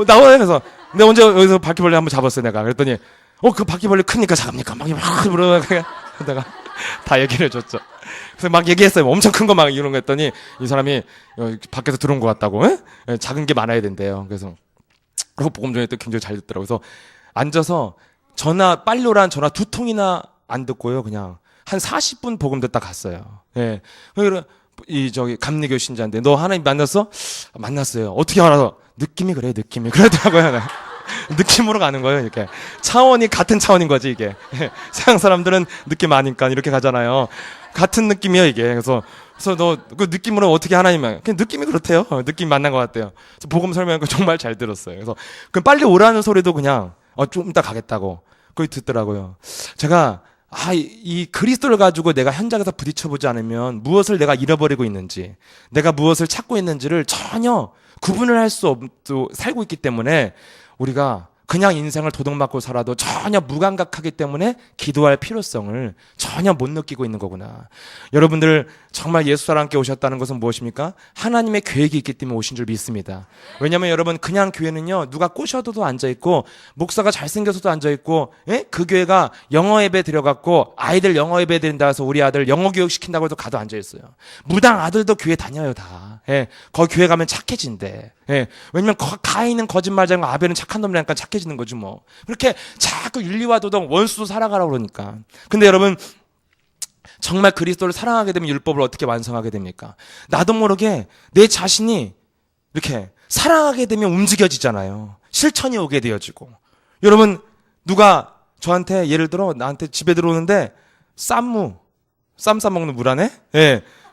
나와요. 그래서, 내가 언제 여기서 바퀴벌레 한번 잡았어요, 내가. 그랬더니, 그 바퀴벌레 크니까 작습니까? 막 물어보다가 내가 다 얘기를 해줬죠. 그래서 막 얘기했어요. 엄청 큰 거 막 이런 거 했더니, 이 사람이 밖에서 들어온 것 같다고, 예? 작은 게 많아야 된대요. 그래서, 그리고 복음 전에 또 굉장히 잘 듣더라고요. 그래서 앉아서 빨리 오라는 전화 2통이나 안 듣고요. 그냥 한 40분 복음 듣다 갔어요. 예. 감리교 신자인데, 너 하나님 만났어? 만났어요. 어떻게 알아서? 느낌이 그래, 느낌이. 그러더라고요. 느낌으로 가는 거예요, 이렇게. 차원이 같은 차원인 거지, 이게. 서양 사람들은 느낌 아니까 이렇게 가잖아요. 같은 느낌이야, 이게. 그래서 너 그 느낌으로 어떻게 하나님을, 그냥 느낌이 그렇대요. 느낌이 만난 것 같대요. 그래서 복음 설명하는 거 정말 잘 들었어요. 그래서 그 빨리 오라는 소리도 그냥, 좀 이따 가겠다고. 거기 듣더라고요. 제가, 이 그리스도를 가지고 내가 현장에서 부딪혀보지 않으면 무엇을 내가 잃어버리고 있는지, 내가 무엇을 찾고 있는지를 전혀 구분을 할 수 없고 살고 있기 때문에 우리가 그냥 인생을 도둑맞고 살아도 전혀 무감각하기 때문에 기도할 필요성을 전혀 못 느끼고 있는 거구나. 여러분들 정말 예수 사랑께 오셨다는 것은 무엇입니까? 하나님의 계획이 있기 때문에 오신 줄 믿습니다. 왜냐하면 여러분 그냥 교회는요 누가 꼬셔도 앉아있고 목사가 잘생겨서도 앉아있고 그 교회가 영어 예배 들여갖고 아이들 영어 예배 드린다 해서 우리 아들 영어 교육 시킨다고 해도 가도 앉아있어요. 무당 아들도 교회 다녀요 다. 거기 교회 가면 착해진대. 왜냐면 가인은 거짓말자고 아벨은 착한 놈이라니까 착해지는 거지 뭐. 그렇게 자꾸 윤리와 도덕 원수도 살아가라고 그러니까. 근데 여러분 정말 그리스도를 사랑하게 되면 율법을 어떻게 완성하게 됩니까? 나도 모르게 내 자신이 이렇게 사랑하게 되면 움직여지잖아요. 실천이 오게 되어지고. 여러분 누가 저한테 예를 들어 나한테 집에 들어오는데 쌈 싸먹는 물 안에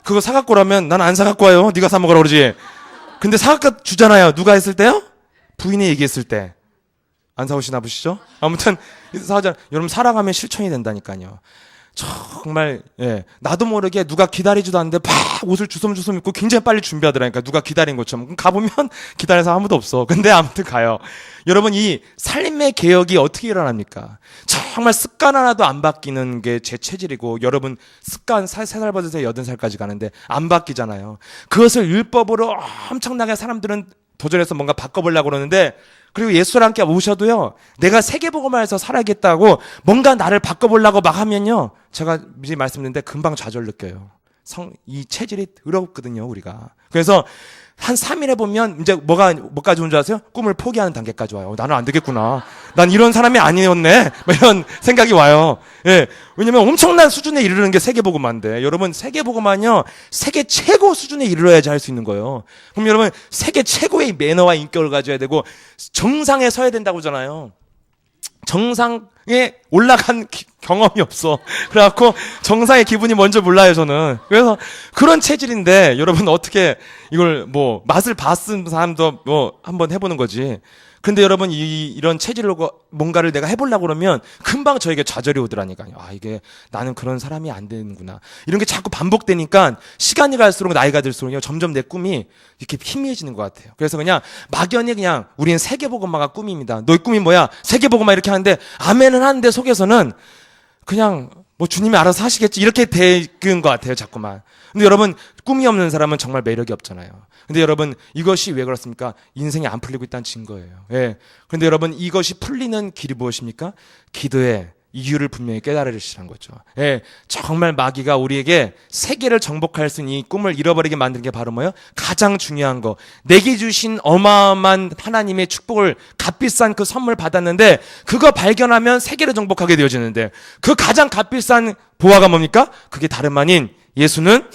그거 사갖고 오라면 난 안 사갖고 와요. 네가 사 먹으라 그러지. 근데 사갖고 주잖아요. 누가 했을 때요? 부인이 얘기했을 때. 안 사오시나 보시죠? 아무튼 사자 여러분 사랑하면 실천이 된다니까요. 정말 나도 모르게 누가 기다리지도 않는데 막 옷을 주섬주섬 입고 굉장히 빨리 준비하더라니까. 누가 기다린 것처럼. 가보면 기다리는 사람 아무도 없어. 근데 아무튼 가요. 여러분 이 삶의 개혁이 어떻게 일어납니까? 정말 습관 하나도 안 바뀌는 게 제 체질이고 여러분 습관 3살 버릇에서 8살까지 가는데 안 바뀌잖아요. 그것을 율법으로 엄청나게 사람들은 도전해서 뭔가 바꿔보려고 그러는데 그리고 예수를 함께 오셔도요 내가 세계복음화해서 살아야겠다고 뭔가 나를 바꿔보려고 막 하면요 제가 미리 말씀드렸는데 금방 좌절 느껴요. 이 체질이 더럽거든요 우리가. 그래서 한 3일 해보면 이제 뭐까지 온 줄 아세요? 꿈을 포기하는 단계까지 와요. 나는 안 되겠구나. 난 이런 사람이 아니었네. 이런 생각이 와요. 왜냐면 엄청난 수준에 이르는 게 세계복음화인데 여러분 세계복음화는요 세계 최고 수준에 이르러야지 할 수 있는 거예요. 그럼 여러분 세계 최고의 매너와 인격을 가져야 되고 정상에 서야 된다고 하잖아요. 정상에 올라간 경험이 없어. 그래갖고 정상의 기분이 뭔지 몰라요 저는. 그래서 그런 체질인데 여러분 어떻게 이걸 뭐 맛을 봤은 사람도 뭐 한번 해보는 거지. 근데 여러분 이런 체질로 뭔가를 내가 해보려고 그러면 금방 저에게 좌절이 오더라니까요. 이게 나는 그런 사람이 안 되는구나. 이런 게 자꾸 반복되니까 시간이 갈수록 나이가 들수록요 점점 내 꿈이 이렇게 희미해지는 것 같아요. 그래서 그냥 막연히 그냥 우리는 세계복음화가 꿈입니다. 너의 꿈이 뭐야? 세계복음화 이렇게 하는데 아멘은 하는데 속에서는 그냥 뭐 주님이 알아서 하시겠지 이렇게 되는 것 같아요 자꾸만. 근데 여러분 꿈이 없는 사람은 정말 매력이 없잖아요. 근데 여러분 이것이 왜 그렇습니까? 인생이 안 풀리고 있다는 증거예요. 그런데 여러분 이것이 풀리는 길이 무엇입니까? 기도의 이유를 분명히 깨달으시라는 거죠. 정말 마귀가 우리에게 세계를 정복할 수 있는 이 꿈을 잃어버리게 만드는 게 바로 뭐예요? 가장 중요한 거. 내게 주신 어마어마한 하나님의 축복을 값비싼 그 선물 받았는데 그거 발견하면 세계를 정복하게 되어지는데 그 가장 값비싼 보화가 뭡니까? 그게 다름 아닌 예수는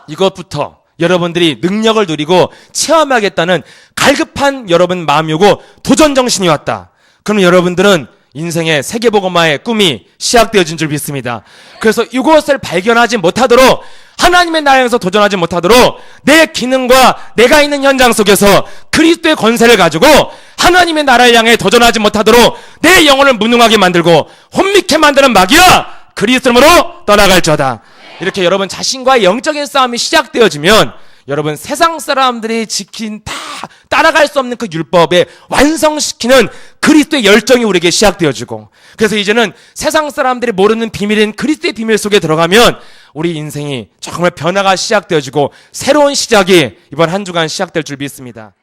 이것부터 여러분들이 능력을 누리고 체험하겠다는 갈급한 여러분 마음이 오고 도전 정신이 왔다. 그럼 여러분들은 인생의 세계복음화의 꿈이 시작되어진 줄 믿습니다. 그래서 이것을 발견하지 못하도록, 하나님의 나라에 서 도전하지 못하도록 내 기능과 내가 있는 현장 속에서 그리스도의 권세를 가지고 하나님의 나라를 향해 도전하지 못하도록 내 영혼을 무능하게 만들고 혼미케 만드는 마귀야, 그리스도로 떠나갈지어다. 이렇게 여러분 자신과의 영적인 싸움이 시작되어지면 여러분 세상 사람들이 지킨 다 따라갈 수 없는 그 율법에 완성시키는 그리스도의 열정이 우리에게 시작되어지고, 그래서 이제는 세상 사람들이 모르는 비밀인 그리스도의 비밀 속에 들어가면 우리 인생이 정말 변화가 시작되어지고 새로운 시작이 이번 한 주간 시작될 줄 믿습니다.